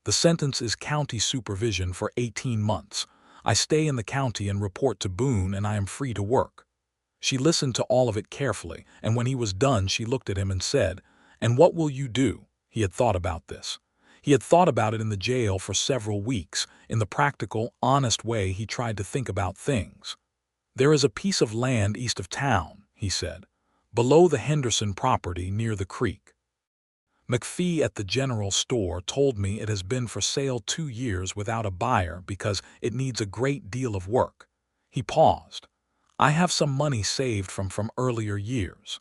The sentence is county supervision for 18 months. I stay in the county and report to Boone, and I am free to work." She listened to all of it carefully, and when he was done she looked at him and said, "And what will you do?" He had thought about this. He had thought about it in the jail for several weeks, in the practical, honest way he tried to think about things. "There is a piece of land east of town," he said, "below the Henderson property near the creek. McPhee at the general store told me it has been for sale 2 years without a buyer because it needs a great deal of work." He paused. "I have some money saved from earlier years.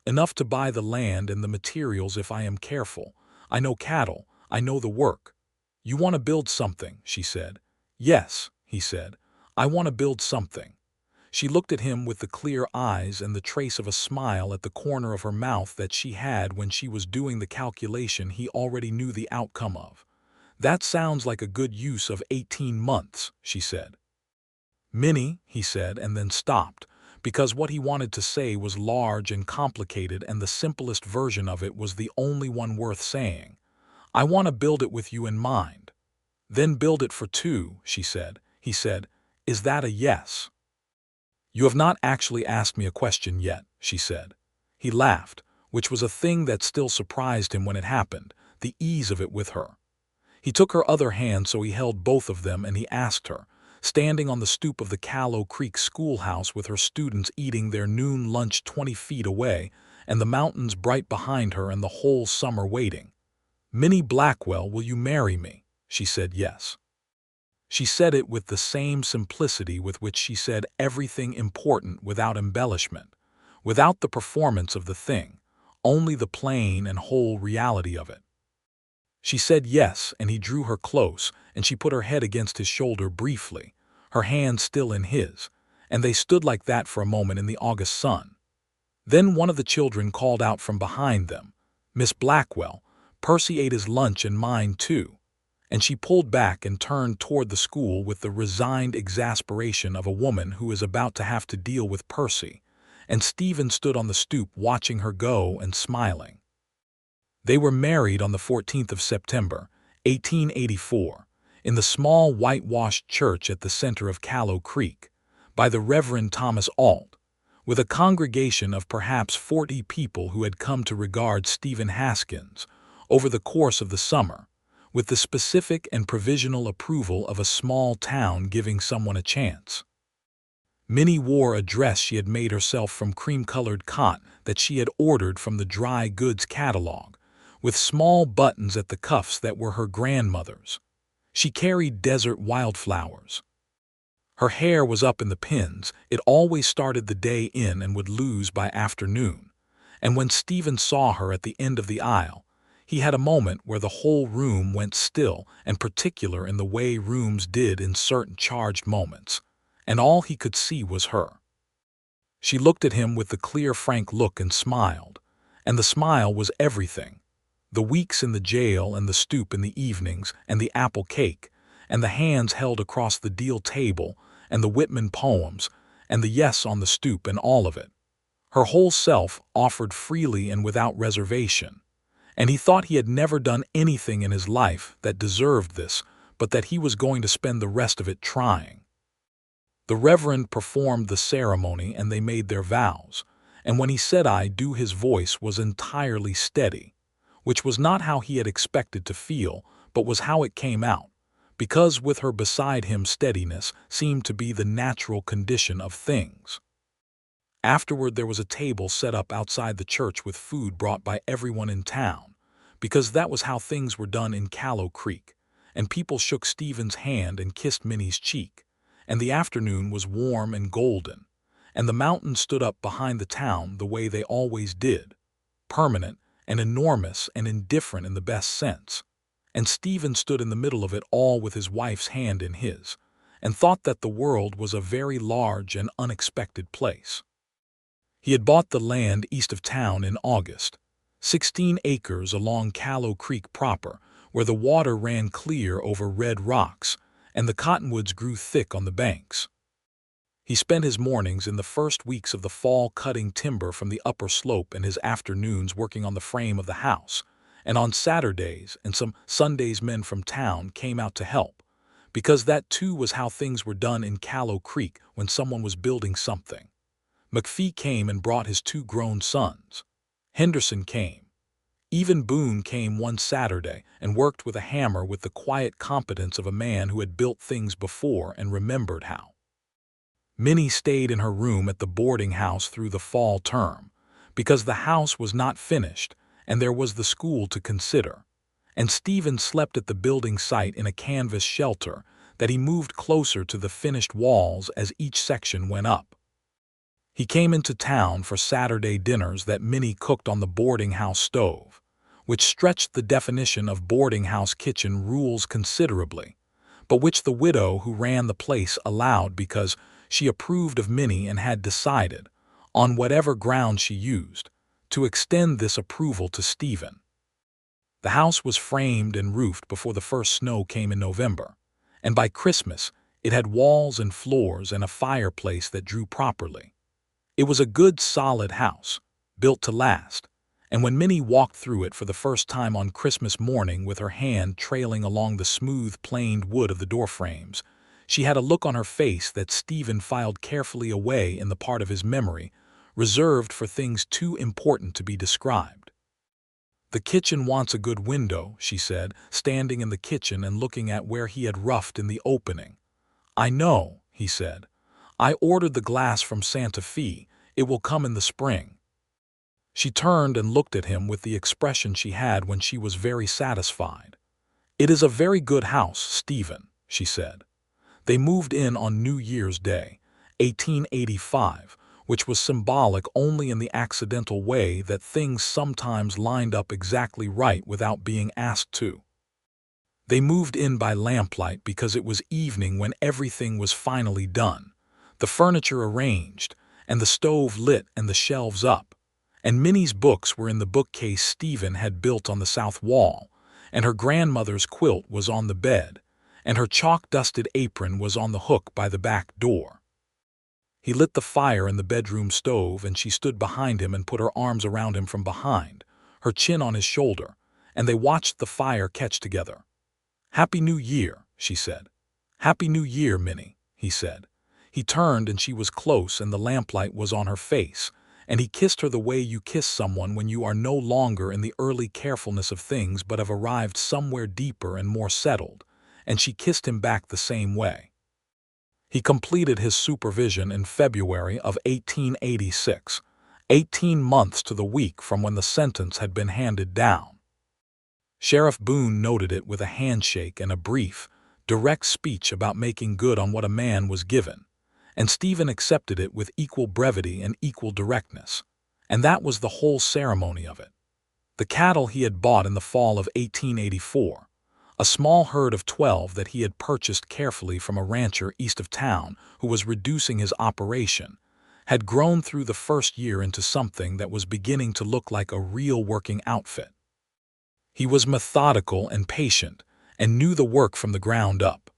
Enough to buy the land and the materials if I am careful. I know cattle, I know the work." "You want to build something," she said. "Yes," he said. "I want to build something." She looked at him with the clear eyes and the trace of a smile at the corner of her mouth that she had when she was doing the calculation he already knew the outcome of. "That sounds like a good use of 18 months, she said. "Minnie," he said, and then stopped, because what he wanted to say was large and complicated, and the simplest version of it was the only one worth saying. "I want to build it with you in mind." "Then build it for 2, she said. He said, "Is that a yes?" "You have not actually asked me a question yet," she said. He laughed, which was a thing that still surprised him when it happened, the ease of it with her. He took her other hand so he held both of them, and he asked her, standing on the stoop of the Callow Creek schoolhouse with her students eating their noon lunch 20 feet away, and the mountains bright behind her and the whole summer waiting, "Minnie Blackwell, will you marry me?" She said yes. She said it with the same simplicity with which she said everything important, without embellishment, without the performance of the thing, only the plain and whole reality of it. She said yes, and he drew her close, and she put her head against his shoulder briefly, her hand still in his, and they stood like that for a moment in the August sun. Then one of the children called out from behind them, "Miss Blackwell, Percy ate his lunch and mine too." And she pulled back and turned toward the school with the resigned exasperation of a woman who is about to have to deal with Percy, and Stephen stood on the stoop watching her go and smiling. They were married on the 14th of September, 1884, in the small whitewashed church at the center of Callow Creek, by the Reverend Thomas Ault, with a congregation of perhaps 40 people who had come to regard Stephen Haskins over the course of the summer, with the specific and provisional approval of a small town giving someone a chance. Minnie wore a dress she had made herself from cream-colored cotton that she had ordered from the dry goods catalog, with small buttons at the cuffs that were her grandmother's. She carried desert wildflowers. Her hair was up in the pins. It always started the day in and would lose by afternoon. And when Stephen saw her at the end of the aisle, he had a moment where the whole room went still, and particular in the way rooms did in certain charged moments, and all he could see was her. She looked at him with the clear, frank look and smiled, and the smile was everything. The weeks in the jail and the stoop in the evenings and the apple cake and the hands held across the deal table and the Whitman poems and the yes on the stoop and all of it. Her whole self offered freely and without reservation. And he thought he had never done anything in his life that deserved this, but that he was going to spend the rest of it trying. The Reverend performed the ceremony and they made their vows, and when he said "I do," his voice was entirely steady, which was not how he had expected to feel, but was how it came out, because with her beside him steadiness seemed to be the natural condition of things. Afterward there was a table set up outside the church with food brought by everyone in town, because that was how things were done in Callow Creek, and people shook Stephen's hand and kissed Minnie's cheek, and the afternoon was warm and golden, and the mountain stood up behind the town the way they always did, permanent and enormous and indifferent in the best sense, and Stephen stood in the middle of it all with his wife's hand in his, and thought that the world was a very large and unexpected place. He had bought the land east of town in August, 16 acres along Callow Creek proper, where the water ran clear over red rocks, and the cottonwoods grew thick on the banks. He spent his mornings in the first weeks of the fall cutting timber from the upper slope and his afternoons working on the frame of the house, and on Saturdays and some Sundays men from town came out to help, because that too was how things were done in Callow Creek when someone was building something. McPhee came and brought his 2 grown sons. Henderson came. Even Boone came one Saturday and worked with a hammer with the quiet competence of a man who had built things before and remembered how. Minnie stayed in her room at the boarding house through the fall term, because the house was not finished and there was the school to consider, and Stephen slept at the building site in a canvas shelter that he moved closer to the finished walls as each section went up. He came into town for Saturday dinners that Minnie cooked on the boarding house stove, which stretched the definition of boarding house kitchen rules considerably, but which the widow who ran the place allowed because she approved of Minnie and had decided, on whatever ground she used, to extend this approval to Stephen. The house was framed and roofed before the first snow came in November, and by Christmas it had walls and floors and a fireplace that drew properly. It was a good, solid house, built to last, and when Minnie walked through it for the first time on Christmas morning with her hand trailing along the smooth, planed wood of the doorframes, she had a look on her face that Stephen filed carefully away in the part of his memory reserved for things too important to be described. "The kitchen wants a good window," she said, standing in the kitchen and looking at where he had roughed in the opening. "I know," he said. "I ordered the glass from Santa Fe. It will come in the spring." She turned and looked at him with the expression she had when she was very satisfied. "It is a very good house, Stephen," she said. They moved in on New Year's Day, 1885, which was symbolic only in the accidental way that things sometimes lined up exactly right without being asked to. They moved in by lamplight because it was evening when everything was finally done, the furniture arranged, and the stove lit and the shelves up. And Minnie's books were in the bookcase Stephen had built on the south wall, and her grandmother's quilt was on the bed, and her chalk-dusted apron was on the hook by the back door. He lit the fire in the bedroom stove, and she stood behind him and put her arms around him from behind, her chin on his shoulder, and they watched the fire catch together. "Happy New Year," she said. "Happy New Year, Minnie," he said. He turned and she was close and the lamplight was on her face, and he kissed her the way you kiss someone when you are no longer in the early carefulness of things but have arrived somewhere deeper and more settled, and she kissed him back the same way. He completed his supervision in February of 1886, 18 months to the week from when the sentence had been handed down. Sheriff Boone noted it with a handshake and a brief, direct speech about making good on what a man was given, and Stephen accepted it with equal brevity and equal directness, and that was the whole ceremony of it. The cattle he had bought in the fall of 1884, a small herd of 12 that he had purchased carefully from a rancher east of town who was reducing his operation, had grown through the first year into something that was beginning to look like a real working outfit. He was methodical and patient, and knew the work from the ground up.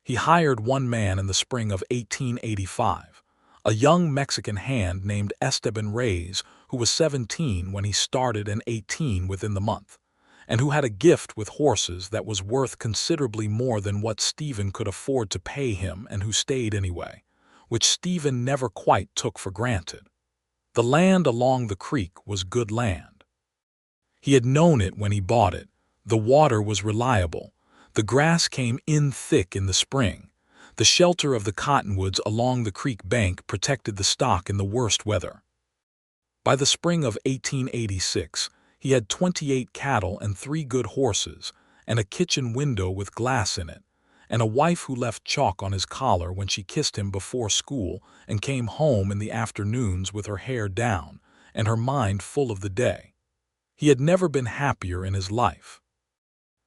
He hired one man in the spring of 1885, a young Mexican hand named Esteban Reyes, who was 17 when he started and 18 within the month, and who had a gift with horses that was worth considerably more than what Stephen could afford to pay him, and who stayed anyway, which Stephen never quite took for granted. The land along the creek was good land. He had known it when he bought it. The water was reliable. The grass came in thick in the spring. The shelter of the cottonwoods along the creek bank protected the stock in the worst weather. By the spring of 1886, he had 28 cattle and 3 good horses, and a kitchen window with glass in it, and a wife who left chalk on his collar when she kissed him before school and came home in the afternoons with her hair down and her mind full of the day. He had never been happier in his life.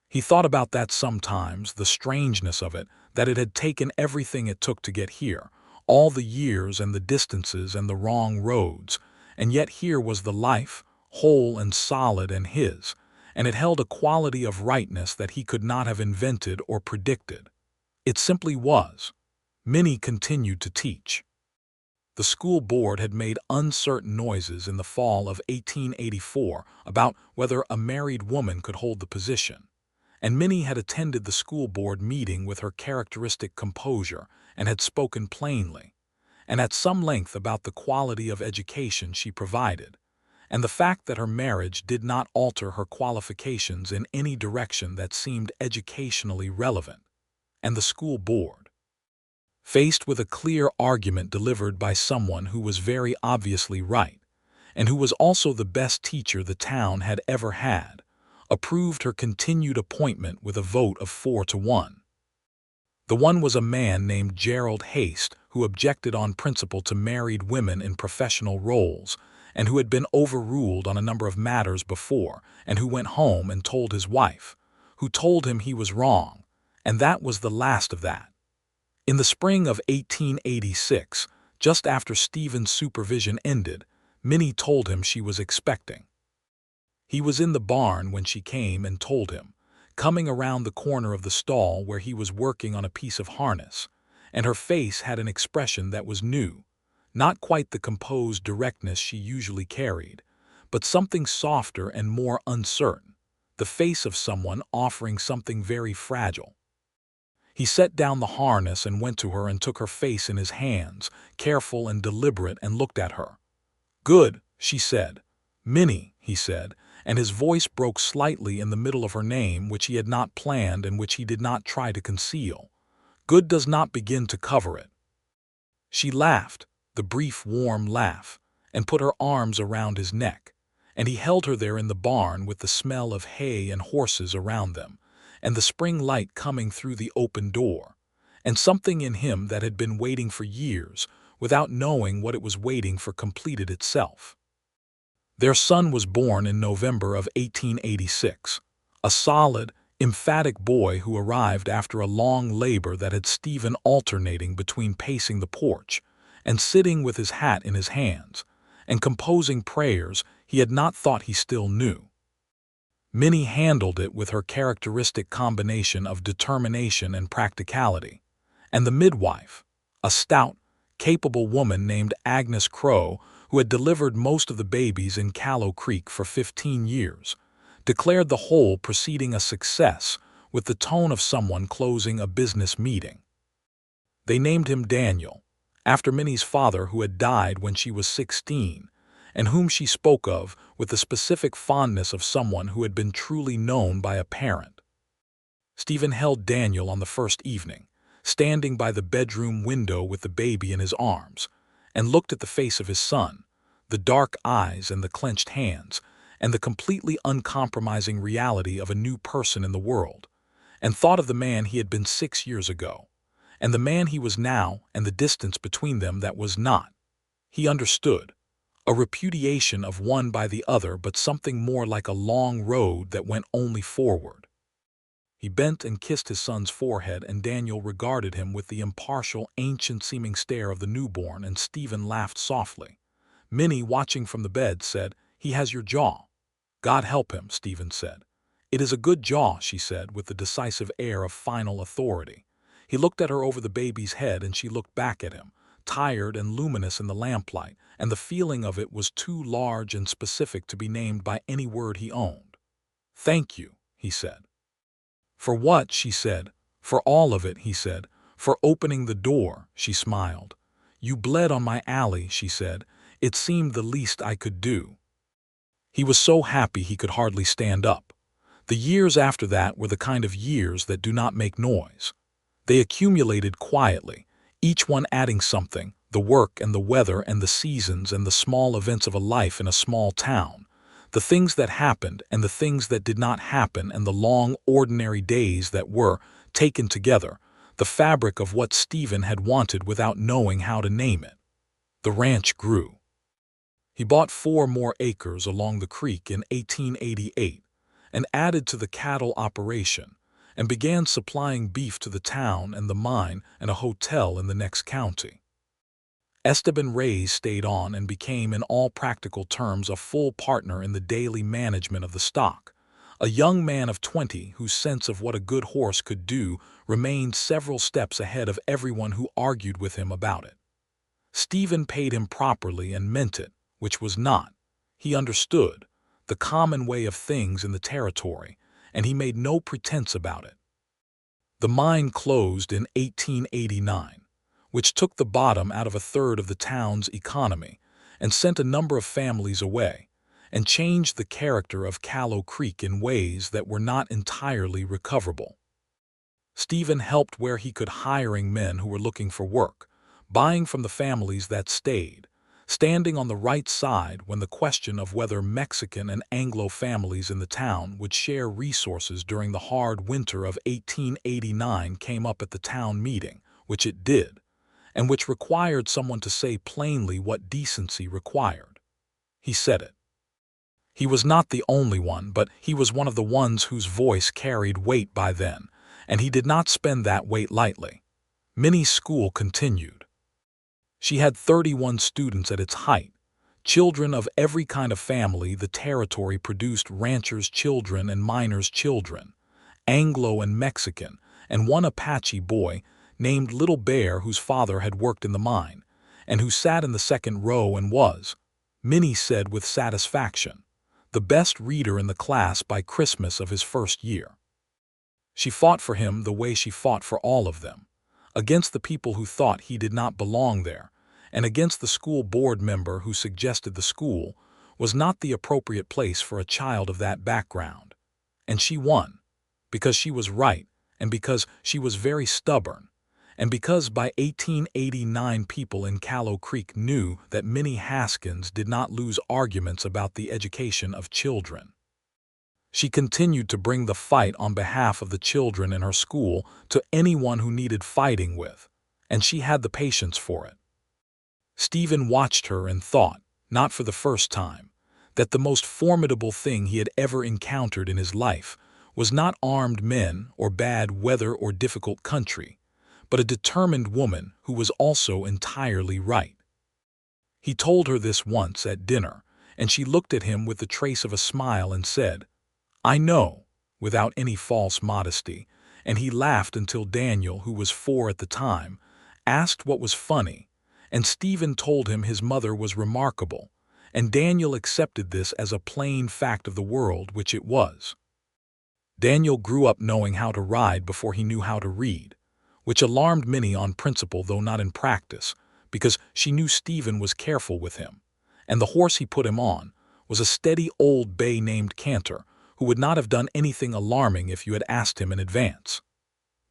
He thought about that sometimes, the strangeness of it, that it had taken everything it took to get here, all the years and the distances and the wrong roads, and yet here was the life, whole and solid and his, and it held a quality of rightness that he could not have invented or predicted. It simply was. Minnie continued to teach. The school board had made uncertain noises in the fall of 1884 about whether a married woman could hold the position, and Minnie had attended the school board meeting with her characteristic composure and had spoken plainly, and at some length about the quality of education she provided, and the fact that her marriage did not alter her qualifications in any direction that seemed educationally relevant. And the school board, faced with a clear argument delivered by someone who was very obviously right, and who was also the best teacher the town had ever had, approved her continued appointment with a vote of 4-1. The one was a man named Gerald Haste, who objected on principle to married women in professional roles, and who had been overruled on a number of matters before, and who went home and told his wife, who told him he was wrong, and that was the last of that. In the spring of 1886, just after Stephen's supervision ended, Minnie told him she was expecting. He was in the barn when she came and told him, coming around the corner of the stall where he was working on a piece of harness, and her face had an expression that was new, not quite the composed directness she usually carried, but something softer and more uncertain, the face of someone offering something very fragile. He set down the harness and went to her and took her face in his hands, careful and deliberate, and looked at her. "Good," she said. "Minnie," he said, and his voice broke slightly in the middle of her name, which he had not planned and which he did not try to conceal. "Good does not begin to cover it." She laughed, the brief warm laugh, and put her arms around his neck, and he held her there in the barn with the smell of hay and horses around them, and the spring light coming through the open door, and something in him that had been waiting for years, without knowing what it was waiting for, completed itself. Their son was born in November of 1886, a solid, emphatic boy who arrived after a long labor that had Stephen alternating between pacing the porch and sitting with his hat in his hands and composing prayers he had not thought he still knew. Minnie handled it with her characteristic combination of determination and practicality, and the midwife, a stout, capable woman named Agnes Crow, who had delivered most of the babies in Callow Creek for 15 years, declared the whole proceeding a success with the tone of someone closing a business meeting. They named him Daniel, after Minnie's father who had died when she was 16, and whom she spoke of with the specific fondness of someone who had been truly known by a parent. Stephen held Daniel on the first evening, standing by the bedroom window with the baby in his arms, and looked at the face of his son, the dark eyes and the clenched hands, and the completely uncompromising reality of a new person in the world, and thought of the man he had been 6 years ago, and the man he was now, and the distance between them that was not. He understood. A repudiation of one by the other, but something more like a long road that went only forward. He bent and kissed his son's forehead, and Daniel regarded him with the impartial, ancient-seeming stare of the newborn, and Stephen laughed softly. Minnie, watching from the bed, said, "He has your jaw." "God help him," Stephen said. "It is a good jaw," she said, with the decisive air of final authority. He looked at her over the baby's head, and she looked back at him, tired and luminous in the lamplight, and the feeling of it was too large and specific to be named by any word he owned. "Thank you," he said. "For what?" she said. "For all of it," he said. "For opening the door," she smiled. "You bled on my alley," she said. "It seemed the least I could do." He was so happy he could hardly stand up. The years after that were the kind of years that do not make noise. They accumulated quietly, each one adding something, the work and the weather and the seasons and the small events of a life in a small town, the things that happened and the things that did not happen, and the long, ordinary days that were, taken together, the fabric of what Stephen had wanted without knowing how to name it. The ranch grew. He bought 4 more acres along the creek in 1888 and added to the cattle operation, and began supplying beef to the town and the mine and a hotel in the next county. Esteban Reyes stayed on and became in all practical terms a full partner in the daily management of the stock, a young man of 20 whose sense of what a good horse could do remained several steps ahead of everyone who argued with him about it. Stephen paid him properly and meant it, which was not, he understood, the common way of things in the territory, and he made no pretense about it. The mine closed in 1889, which took the bottom out of a third of the town's economy and sent a number of families away, and changed the character of Callow Creek in ways that were not entirely recoverable. Stephen helped where he could, hiring men who were looking for work, buying from the families that stayed, standing on the right side when the question of whether Mexican and Anglo families in the town would share resources during the hard winter of 1889 came up at the town meeting, which it did, and which required someone to say plainly what decency required. He said it. He was not the only one, but he was one of the ones whose voice carried weight by then, and he did not spend that weight lightly. Minnie's school continued. She had 31 students at its height, children of every kind of family the territory produced: ranchers' children and miners' children, Anglo and Mexican, and one Apache boy named Little Bear whose father had worked in the mine, and who sat in the second row and was, Minnie said with satisfaction, the best reader in the class by Christmas of his first year. She fought for him the way she fought for all of them, against the people who thought he did not belong there, and against the school board member who suggested the school was not the appropriate place for a child of that background. And she won, because she was right, and because she was very stubborn, and because by 1889 people in Callow Creek knew that Minnie Haskins did not lose arguments about the education of children. She continued to bring the fight on behalf of the children in her school to anyone who needed fighting with, and she had the patience for it. Stephen watched her and thought, not for the first time, that the most formidable thing he had ever encountered in his life was not armed men or bad weather or difficult country, but a determined woman who was also entirely right. He told her this once at dinner, and she looked at him with the trace of a smile and said, "I know," without any false modesty, and he laughed until Daniel, who was 4 at the time, asked what was funny, and Stephen told him his mother was remarkable, and Daniel accepted this as a plain fact of the world, which it was. Daniel grew up knowing how to ride before he knew how to read, which alarmed Minnie on principle though not in practice, because she knew Stephen was careful with him, and the horse he put him on was a steady old bay named Cantor, who would not have done anything alarming if you had asked him in advance.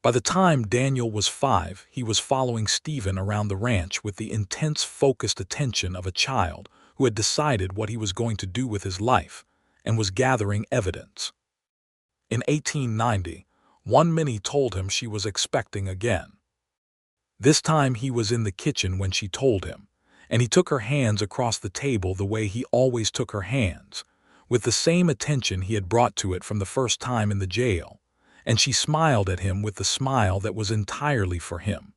By the time Daniel was 5, he was following Stephen around the ranch with the intense, focused attention of a child who had decided what he was going to do with his life and was gathering evidence. In 1890, one Minnie told him she was expecting again. This time he was in the kitchen when she told him, and he took her hands across the table the way he always took her hands, with the same attention he had brought to it from the first time in the jail, and she smiled at him with the smile that was entirely for him,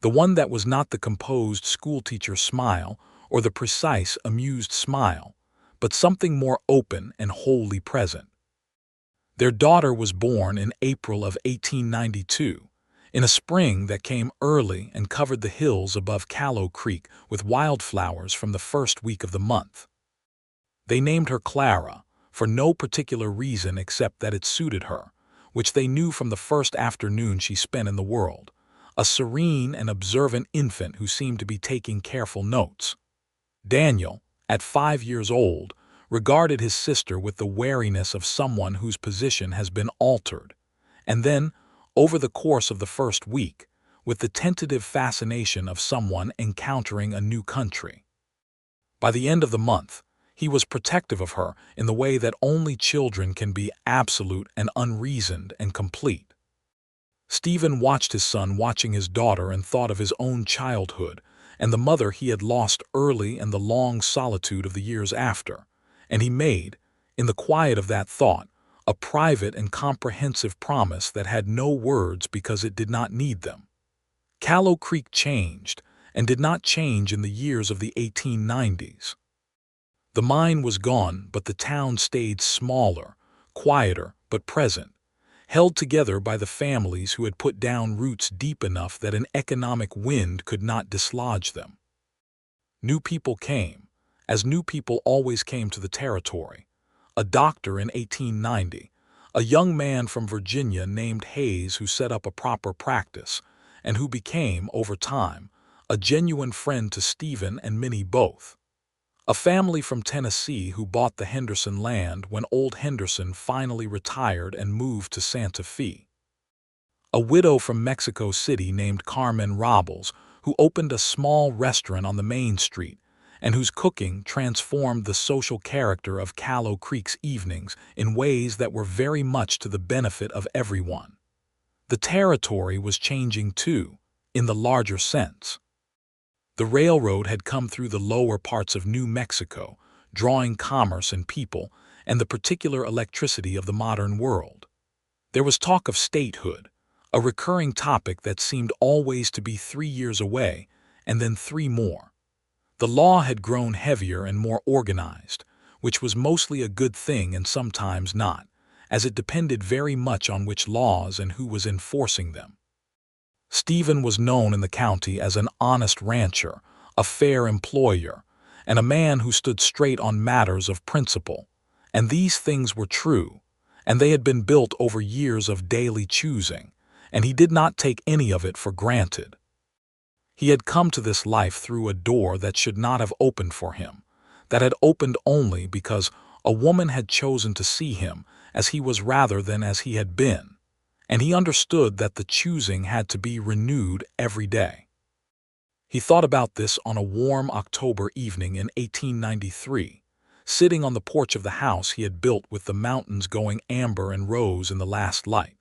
the one that was not the composed schoolteacher smile or the precise, amused smile, but something more open and wholly present. Their daughter was born in April of 1892, in a spring that came early and covered the hills above Callow Creek with wildflowers from the first week of the month. They named her Clara, for no particular reason except that it suited her, which they knew from the first afternoon she spent in the world, a serene and observant infant who seemed to be taking careful notes. Daniel, at 5 years old, regarded his sister with the wariness of someone whose position has been altered, and then, over the course of the first week, with the tentative fascination of someone encountering a new country. By the end of the month, he was protective of her in the way that only children can be, absolute and unreasoned and complete. Stephen watched his son watching his daughter and thought of his own childhood and the mother he had lost early and the long solitude of the years after, and he made, in the quiet of that thought, a private and comprehensive promise that had no words because it did not need them. Callow Creek changed, and did not change in the years of the 1890s. The mine was gone, but the town stayed smaller, quieter, but present, held together by the families who had put down roots deep enough that an economic wind could not dislodge them. New people came, as new people always came to the territory. A doctor in 1890, a young man from Virginia named Hayes who set up a proper practice, and who became, over time, a genuine friend to Stephen and Minnie both. A family from Tennessee who bought the Henderson land when old Henderson finally retired and moved to Santa Fe. A widow from Mexico City named Carmen Robles who opened a small restaurant on the main street and whose cooking transformed the social character of Callow Creek's evenings in ways that were very much to the benefit of everyone. The territory was changing too, in the larger sense. The railroad had come through the lower parts of New Mexico, drawing commerce and people and the particular electricity of the modern world. There was talk of statehood, a recurring topic that seemed always to be 3 years away, and then 3 more. The law had grown heavier and more organized, which was mostly a good thing and sometimes not, as it depended very much on which laws and who was enforcing them. Stephen was known in the county as an honest rancher, a fair employer, and a man who stood straight on matters of principle, and these things were true, and they had been built over years of daily choosing, and he did not take any of it for granted. He had come to this life through a door that should not have opened for him, that had opened only because a woman had chosen to see him as he was rather than as he had been, and he understood that the choosing had to be renewed every day. He thought about this on a warm October evening in 1893, sitting on the porch of the house he had built with the mountains going amber and rose in the last light,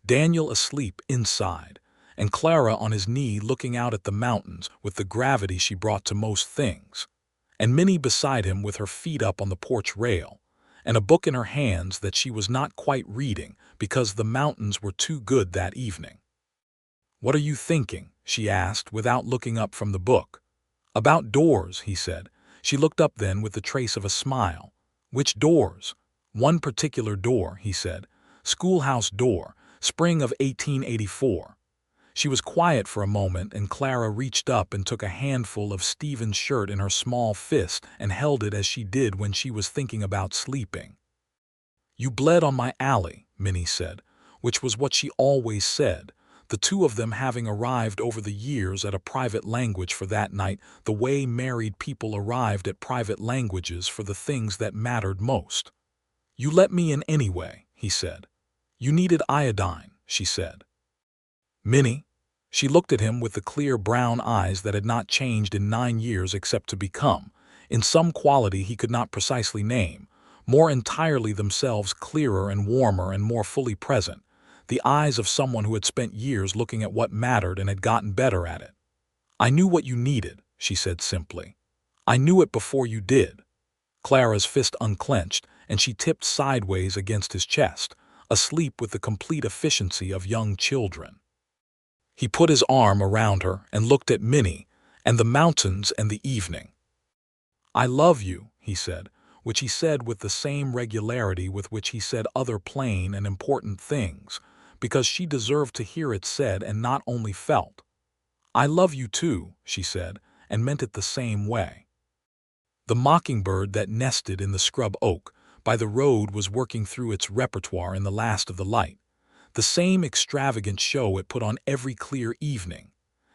Daniel asleep inside, and Clara on his knee looking out at the mountains with the gravity she brought to most things, and Minnie beside him with her feet up on the porch rail, and a book in her hands that she was not quite reading because the mountains were too good that evening. "What are you thinking?" she asked without looking up from the book. "About doors," he said. She looked up then with the trace of a smile. "Which doors?" "One particular door," he said. "Schoolhouse door, spring of 1884. She was quiet for a moment, and Clara reached up and took a handful of Stephen's shirt in her small fist and held it as she did when she was thinking about sleeping. "You bled on my alley," Minnie said, which was what she always said, the two of them having arrived over the years at a private language for that night, the way married people arrived at private languages for the things that mattered most. "You let me in anyway," he said. "You needed iodine," she said. "Minnie?" She looked at him with the clear brown eyes that had not changed in 9 years except to become, in some quality he could not precisely name, more entirely themselves, clearer and warmer and more fully present, the eyes of someone who had spent years looking at what mattered and had gotten better at it. "I knew what you needed," she said simply. "I knew it before you did." Clara's fist unclenched, and she tipped sideways against his chest, asleep with the complete efficiency of young children. He put his arm around her and looked at Minnie and the mountains and the evening. "I love you," he said, which he said with the same regularity with which he said other plain and important things, because she deserved to hear it said and not only felt. "I love you too," she said, and meant it the same way. The mockingbird that nested in the scrub oak by the road was working through its repertoire in the last of the light, the same extravagant show it put on every clear evening,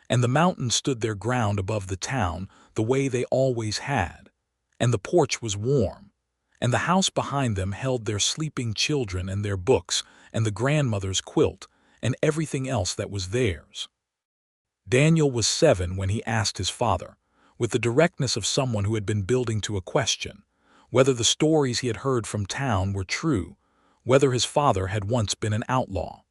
and the mountains stood their ground above the town the way they always had, and the porch was warm, and the house behind them held their sleeping children and their books and the grandmother's quilt and everything else that was theirs. Daniel was 7 when he asked his father, with the directness of someone who had been building to a question, whether the stories he had heard from town were true, whether his father had once been an outlaw.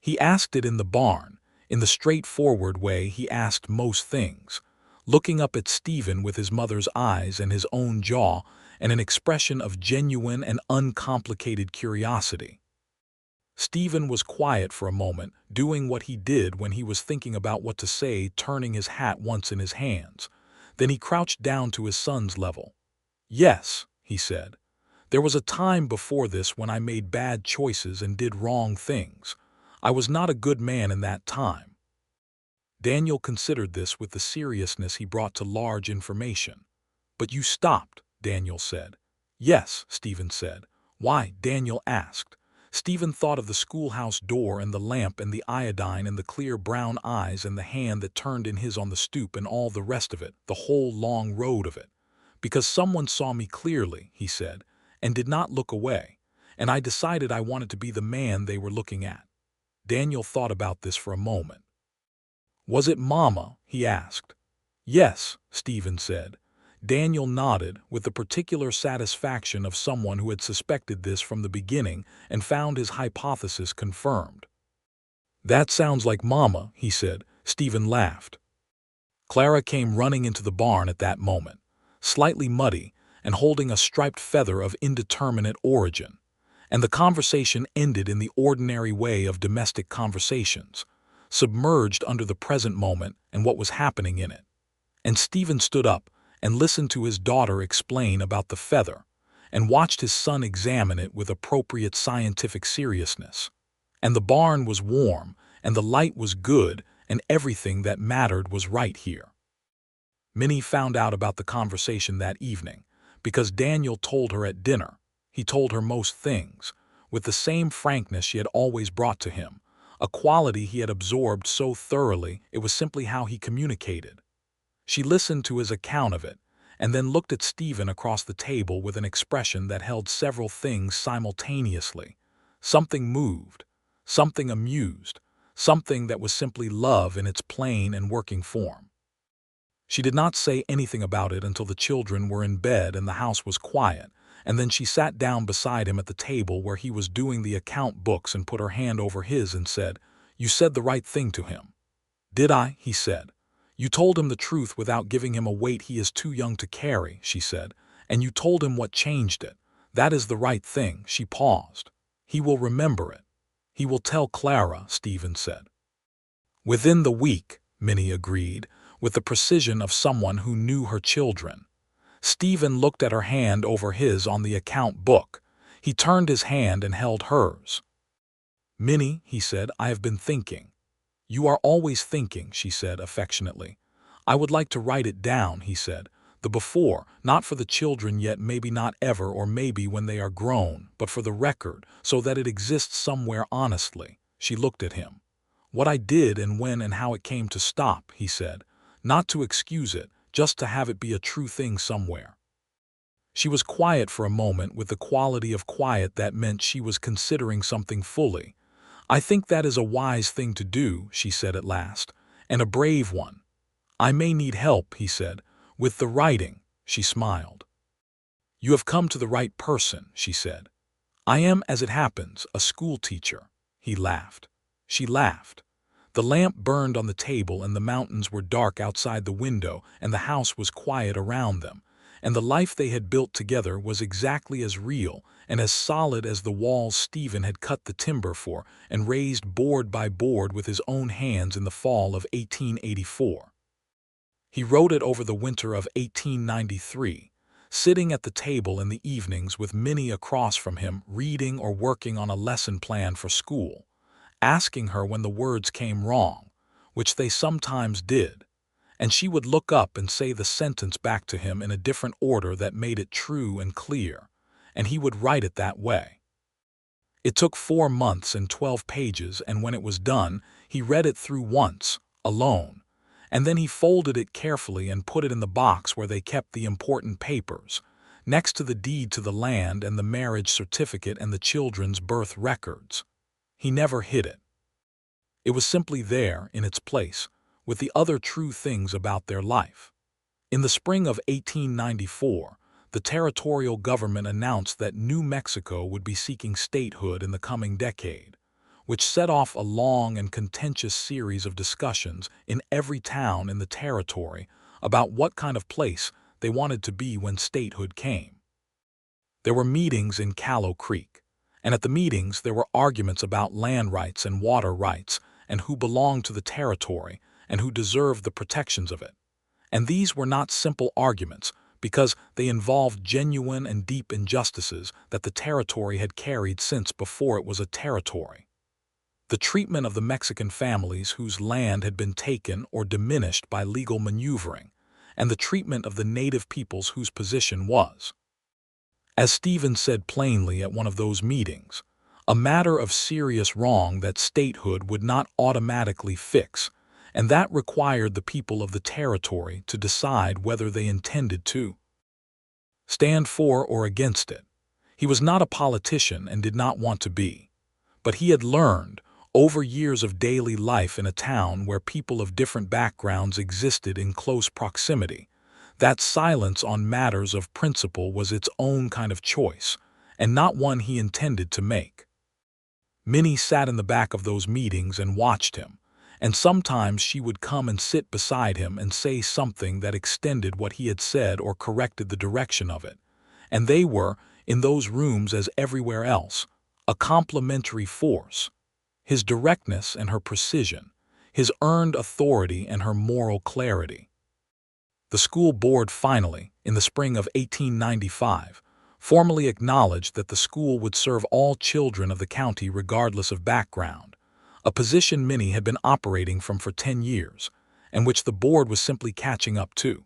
He asked it in the barn, in the straightforward way he asked most things, looking up at Stephen with his mother's eyes and his own jaw and an expression of genuine and uncomplicated curiosity. Stephen was quiet for a moment, doing what he did when he was thinking about what to say, turning his hat once in his hands. Then he crouched down to his son's level. "Yes," he said. "There was a time before this when I made bad choices and did wrong things. I was not a good man in that time." Daniel considered this with the seriousness he brought to large information. "But you stopped," Daniel said. "Yes," Stephen said. "Why?" Daniel asked. Stephen thought of the schoolhouse door and the lamp and the iodine and the clear brown eyes and the hand that turned in his on the stoop and all the rest of it, the whole long road of it. "Because someone saw me clearly," he said, "and did not look away, and I decided I wanted to be the man they were looking at." Daniel thought about this for a moment. "Was it Mama?" he asked. "Yes," Stephen said. Daniel nodded with the particular satisfaction of someone who had suspected this from the beginning and found his hypothesis confirmed. "That sounds like Mama," he said. Stephen laughed. Clara came running into the barn at that moment, slightly muddy and holding a striped feather of indeterminate origin, and the conversation ended in the ordinary way of domestic conversations, submerged under the present moment and what was happening in it. And Stephen stood up and listened to his daughter explain about the feather, and watched his son examine it with appropriate scientific seriousness. And the barn was warm, and the light was good, and everything that mattered was right here. Minnie found out about the conversation that evening, because Daniel told her at dinner. He told her most things, with the same frankness she had always brought to him, a quality he had absorbed so thoroughly it was simply how he communicated. She listened to his account of it, and then looked at Stephen across the table with an expression that held several things simultaneously. Something moved, something amused, something that was simply love in its plain and working form. She did not say anything about it until the children were in bed and the house was quiet, and then she sat down beside him at the table where he was doing the account books and put her hand over his and said, "You said the right thing to him." "Did I?" he said. "You told him the truth without giving him a weight he is too young to carry," she said, "and you told him what changed it, That is the right thing, she paused. He will remember it. He will tell Clara, Stephen said. Within the week, Minnie agreed, with the precision of someone who knew her children. Stephen looked at her hand over his on the account book. He turned his hand and held hers. "Minnie," he said, "I have been thinking." "You are always thinking," she said affectionately. "I would like to write it down," he said. "The before, not for the children yet, maybe not ever, or maybe when they are grown, but for the record, so that it exists somewhere honestly." She looked at him. "What I did and when and how it came to stop," he said. "Not to excuse it, just to have it be a true thing somewhere." She was quiet for a moment, with the quality of quiet that meant she was considering something fully. "I think that is a wise thing to do," she said at last, "and a brave one." "I may need help," he said, "with the writing." She smiled. "You have come to the right person," she said. "I am, as it happens, a schoolteacher." He laughed. She laughed. The lamp burned on the table, and the mountains were dark outside the window, and the house was quiet around them, and the life they had built together was exactly as real and as solid as the walls Stephen had cut the timber for and raised board by board with his own hands in the fall of 1884. He wrote it over the winter of 1893, sitting at the table in the evenings with Minnie across from him, reading or working on a lesson plan for school, asking her when the words came wrong, which they sometimes did, and she would look up and say the sentence back to him in a different order that made it true and clear, and he would write it that way. It took 4 months and 12 pages, and when it was done, he read it through once, alone, and then he folded it carefully and put it in the box where they kept the important papers, next to the deed to the land and the marriage certificate and the children's birth records. He never hid it. It was simply there, in its place, with the other true things about their life. In the spring of 1894, the territorial government announced that New Mexico would be seeking statehood in the coming decade, which set off a long and contentious series of discussions in every town in the territory about what kind of place they wanted to be when statehood came. There were meetings in Callow Creek, and at the meetings there were arguments about land rights and water rights and who belonged to the territory and who deserved the protections of it. And these were not simple arguments, because they involved genuine and deep injustices that the territory had carried since before it was a territory. The treatment of the Mexican families whose land had been taken or diminished by legal maneuvering, and the treatment of the native peoples whose position was, as Stephen said plainly at one of those meetings, a matter of serious wrong that statehood would not automatically fix, and that required the people of the territory to decide whether they intended to stand for or against it. He was not a politician and did not want to be, but he had learned, over years of daily life in a town where people of different backgrounds existed in close proximity, that silence on matters of principle was its own kind of choice, and not one he intended to make. Minnie sat in the back of those meetings and watched him, and sometimes she would come and sit beside him and say something that extended what he had said or corrected the direction of it, and they were, in those rooms as everywhere else, a complementary force. His directness and her precision, his earned authority and her moral clarity. The school board finally, in the spring of 1895, formally acknowledged that the school would serve all children of the county regardless of background, a position Minnie had been operating from for 10 years, and which the board was simply catching up to.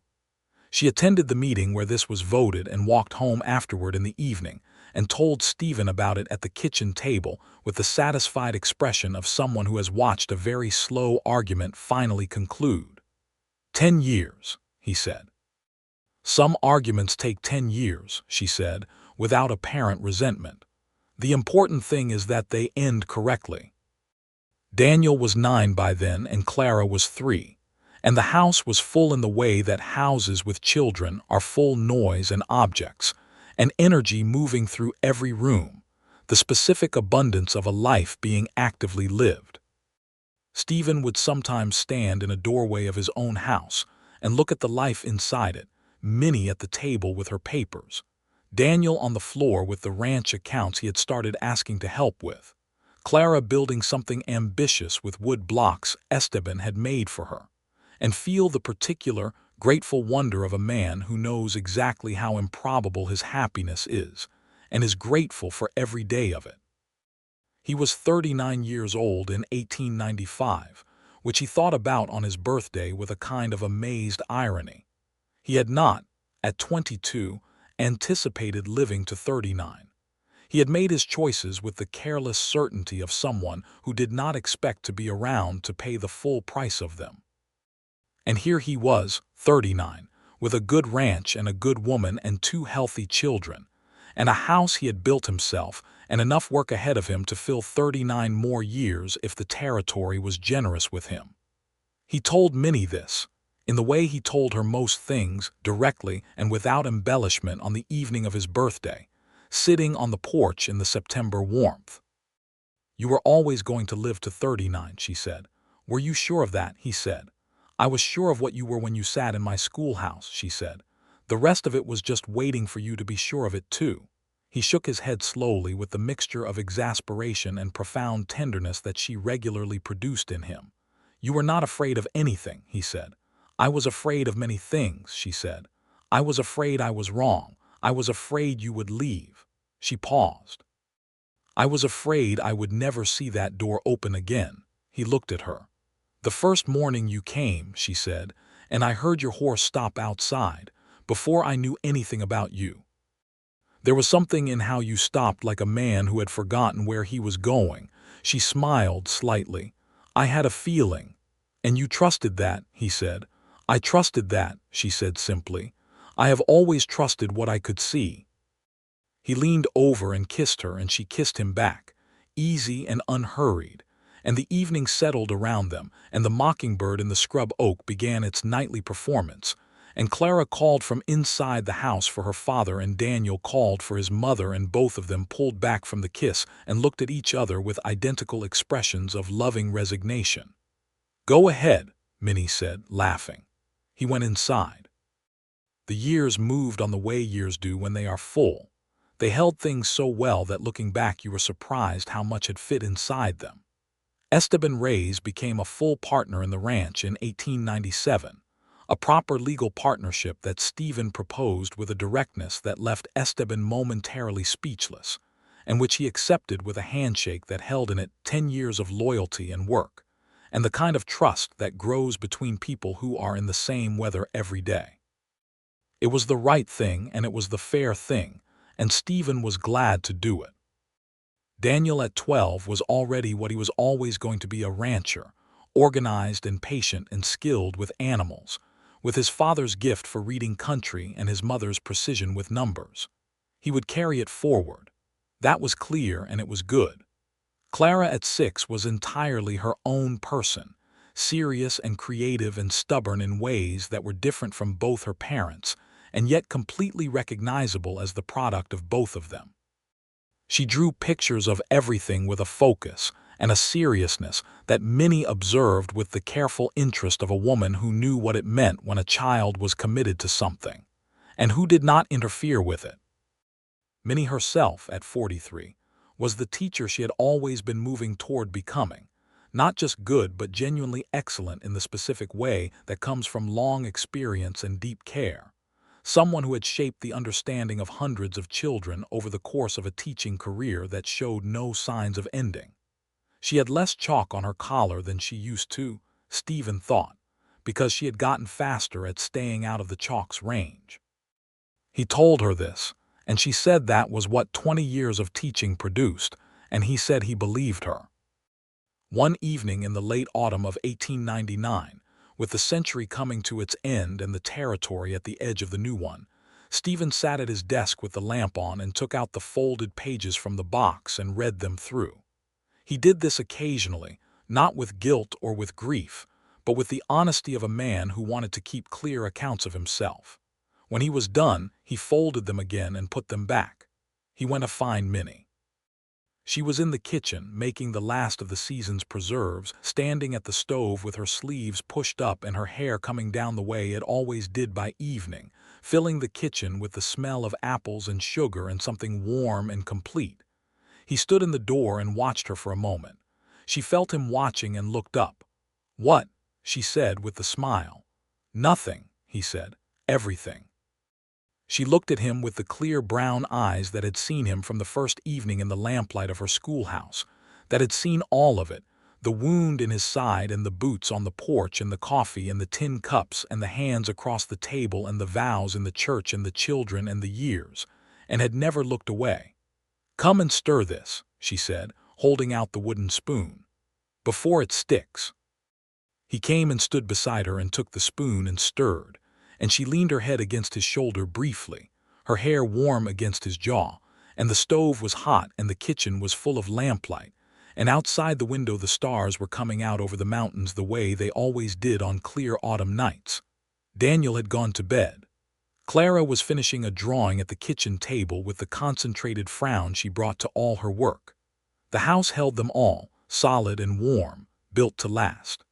She attended the meeting where this was voted and walked home afterward in the evening and told Stephen about it at the kitchen table with the satisfied expression of someone who has watched a very slow argument finally conclude. 10 years, he said. Some arguments take 10 years, she said, without apparent resentment. The important thing is that they end correctly. Daniel was 9 by then and Clara was 3. And the house was full in the way that houses with children are full noise and objects, and energy moving through every room, the specific abundance of a life being actively lived. Stephen would sometimes stand in a doorway of his own house and look at the life inside it, Minnie at the table with her papers, Daniel on the floor with the ranch accounts he had started asking to help with. Clara building something ambitious with wood blocks Esteban had made for her. And feel the particular, grateful wonder of a man who knows exactly how improbable his happiness is, and is grateful for every day of it. He was 39 years old in 1895, which he thought about on his birthday with a kind of amazed irony. He had not, at 22, anticipated living to 39. He had made his choices with the careless certainty of someone who did not expect to be around to pay the full price of them. And here he was, 39, with a good ranch and a good woman and 2 healthy children, and a house he had built himself, and enough work ahead of him to fill 39 more years if the territory was generous with him. He told Minnie this, in the way he told her most things, directly and without embellishment on the evening of his birthday, sitting on the porch in the September warmth. "You were always going to live to 39, she said. "Were you sure of that?" he said. "I was sure of what you were when you sat in my schoolhouse," she said. "The rest of it was just waiting for you to be sure of it too." He shook his head slowly with the mixture of exasperation and profound tenderness that she regularly produced in him. "You were not afraid of anything," he said. "I was afraid of many things," she said. "I was afraid I was wrong. I was afraid you would leave." She paused. "I was afraid I would never see that door open again." He looked at her. "The first morning you came," she said, "and I heard your horse stop outside, before I knew anything about you. There was something in how you stopped like a man who had forgotten where he was going." She smiled slightly. "I had a feeling." "And you trusted that," he said. "I trusted that," she said simply. "I have always trusted what I could see." He leaned over and kissed her, and she kissed him back, easy and unhurried, and the evening settled around them, and the mockingbird in the scrub oak began its nightly performance, and Clara called from inside the house for her father, and Daniel called for his mother, and both of them pulled back from the kiss and looked at each other with identical expressions of loving resignation. "Go ahead," Minnie said, laughing. He went inside. The years moved on the way years do when they are full. They held things so well that looking back you were surprised how much had fit inside them. Esteban Reyes became a full partner in the ranch in 1897, a proper legal partnership that Stephen proposed with a directness that left Esteban momentarily speechless, and which he accepted with a handshake that held in it 10 years of loyalty and work, and the kind of trust that grows between people who are in the same weather every day. It was the right thing, and it was the fair thing, and Stephen was glad to do it. Daniel at 12 was already what he was always going to be, a rancher, organized and patient and skilled with animals, with his father's gift for reading country and his mother's precision with numbers. He would carry it forward. That was clear, and it was good. Clara at 6 was entirely her own person, serious and creative and stubborn in ways that were different from both her parents, and yet completely recognizable as the product of both of them. She drew pictures of everything with a focus and a seriousness that Minnie observed with the careful interest of a woman who knew what it meant when a child was committed to something, and who did not interfere with it. Minnie herself, at 43, was the teacher she had always been moving toward becoming, not just good but genuinely excellent in the specific way that comes from long experience and deep care. Someone who had shaped the understanding of hundreds of children over the course of a teaching career that showed no signs of ending. She had less chalk on her collar than she used to, Stephen thought, because she had gotten faster at staying out of the chalk's range. He told her this, and she said that was what 20 years of teaching produced, and he said he believed her. One evening in the late autumn of 1899, with the century coming to its end and the territory at the edge of the new one, Stephen sat at his desk with the lamp on and took out the folded pages from the box and read them through. He did this occasionally, not with guilt or with grief, but with the honesty of a man who wanted to keep clear accounts of himself. When he was done, he folded them again and put them back. He went to find Minnie. She was in the kitchen, making the last of the season's preserves, standing at the stove with her sleeves pushed up and her hair coming down the way it always did by evening, filling the kitchen with the smell of apples and sugar and something warm and complete. He stood in the door and watched her for a moment. She felt him watching and looked up. "What?" she said with a smile. "Nothing," he said. "Everything." She looked at him with the clear brown eyes that had seen him from the first evening in the lamplight of her schoolhouse, that had seen all of it, the wound in his side and the boots on the porch and the coffee and the tin cups and the hands across the table and the vows in the church and the children and the years, and had never looked away. "Come and stir this," she said, holding out the wooden spoon, "before it sticks." He came and stood beside her and took the spoon and stirred, and she leaned her head against his shoulder briefly, her hair warm against his jaw, and the stove was hot and the kitchen was full of lamplight, and outside the window the stars were coming out over the mountains the way they always did on clear autumn nights. Daniel had gone to bed. Clara was finishing a drawing at the kitchen table with the concentrated frown she brought to all her work. The house held them all, solid and warm, built to last.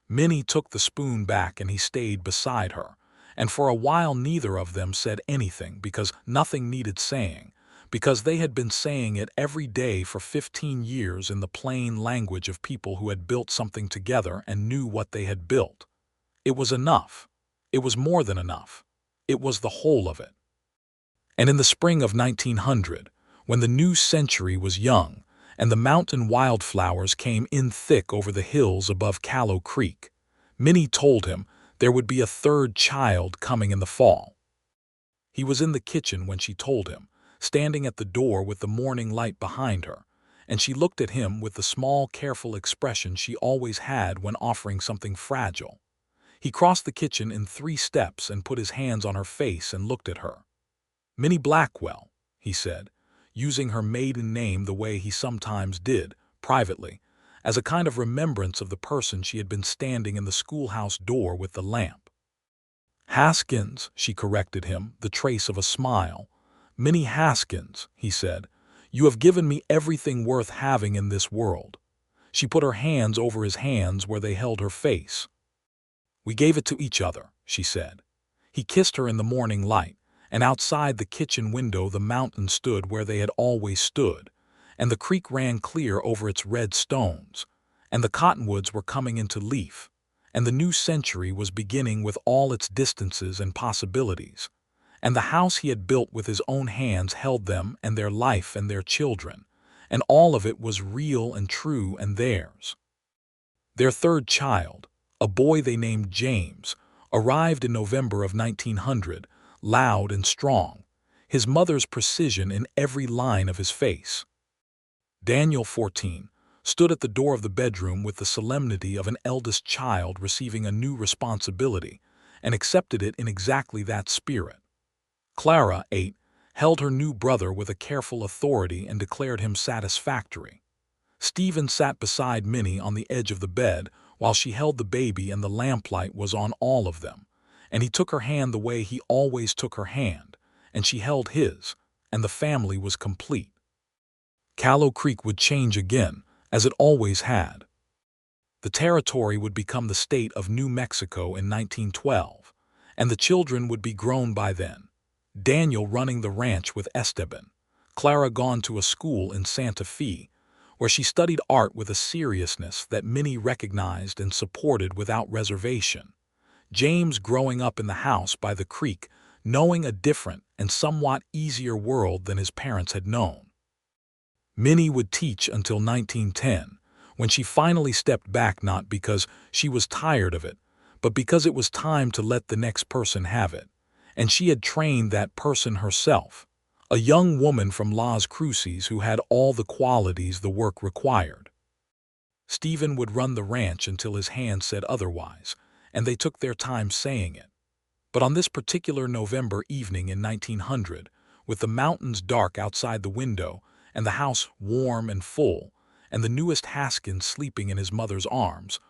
Minnie took the spoon back and he stayed beside her, and for a while neither of them said anything because nothing needed saying, because they had been saying it every day for 15 years in the plain language of people who had built something together and knew what they had built. It was enough. It was more than enough. It was the whole of it. And in the spring of 1900, when the new century was young, and the mountain wildflowers came in thick over the hills above Callow Creek, Minnie told him there would be a third child coming in the fall. He was in the kitchen when she told him, standing at the door with the morning light behind her, and she looked at him with the small, careful expression she always had when offering something fragile. He crossed the kitchen in 3 steps and put his hands on her face and looked at her. "Minnie Blackwell," he said, using her maiden name the way he sometimes did, privately, as a kind of remembrance of the person she had been standing in the schoolhouse door with the lamp. "Haskins," she corrected him, the trace of a smile. "Minnie Haskins," he said, "you have given me everything worth having in this world." She put her hands over his hands where they held her face. "We gave it to each other," she said. He kissed her in the morning light, and outside the kitchen window the mountains stood where they had always stood, and the creek ran clear over its red stones, and the cottonwoods were coming into leaf, and the new century was beginning with all its distances and possibilities, and the house he had built with his own hands held them and their life and their children, and all of it was real and true and theirs. Their third child, a boy they named James, arrived in November of 1900, loud and strong, his mother's precision in every line of his face. Daniel, 14, stood at the door of the bedroom with the solemnity of an eldest child receiving a new responsibility, and accepted it in exactly that spirit. Clara, 8, held her new brother with a careful authority and declared him satisfactory. Stephen sat beside Minnie on the edge of the bed while she held the baby, and the lamplight was on all of them, and he took her hand the way he always took her hand, and she held his, and the family was complete. Callow Creek would change again, as it always had. The territory would become the state of New Mexico in 1912, and the children would be grown by then. Daniel running the ranch with Esteban, Clara gone to a school in Santa Fe, where she studied art with a seriousness that Minnie recognized and supported without reservation. James growing up in the house by the creek, knowing a different and somewhat easier world than his parents had known. Minnie would teach until 1910, when she finally stepped back, not because she was tired of it, but because it was time to let the next person have it, and she had trained that person herself, a young woman from Las Cruces who had all the qualities the work required. Stephen would run the ranch until his hand said otherwise, and they took their time saying it. But on this particular November evening in 1900, with the mountains dark outside the window, and the house warm and full, and the newest Haskins sleeping in his mother's arms,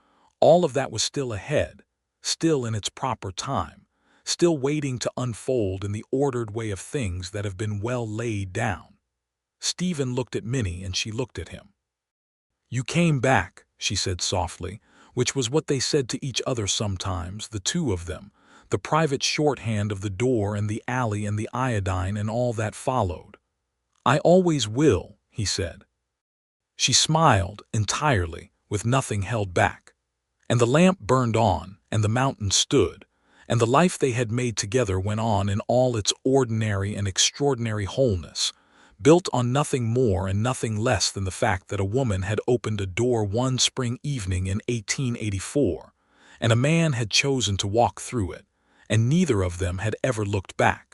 all of that was still ahead, still in its proper time, still waiting to unfold in the ordered way of things that have been well laid down. Stephen looked at Minnie and she looked at him. "You came back," she said softly, which was what they said to each other sometimes, the two of them, the private shorthand of the door and the alley and the iodine and all that followed. "I always will," he said. She smiled entirely, with nothing held back. And the lamp burned on, and the mountain stood, and the life they had made together went on in all its ordinary and extraordinary wholeness, built on nothing more and nothing less than the fact that a woman had opened a door one spring evening in 1884, and a man had chosen to walk through it, and neither of them had ever looked back.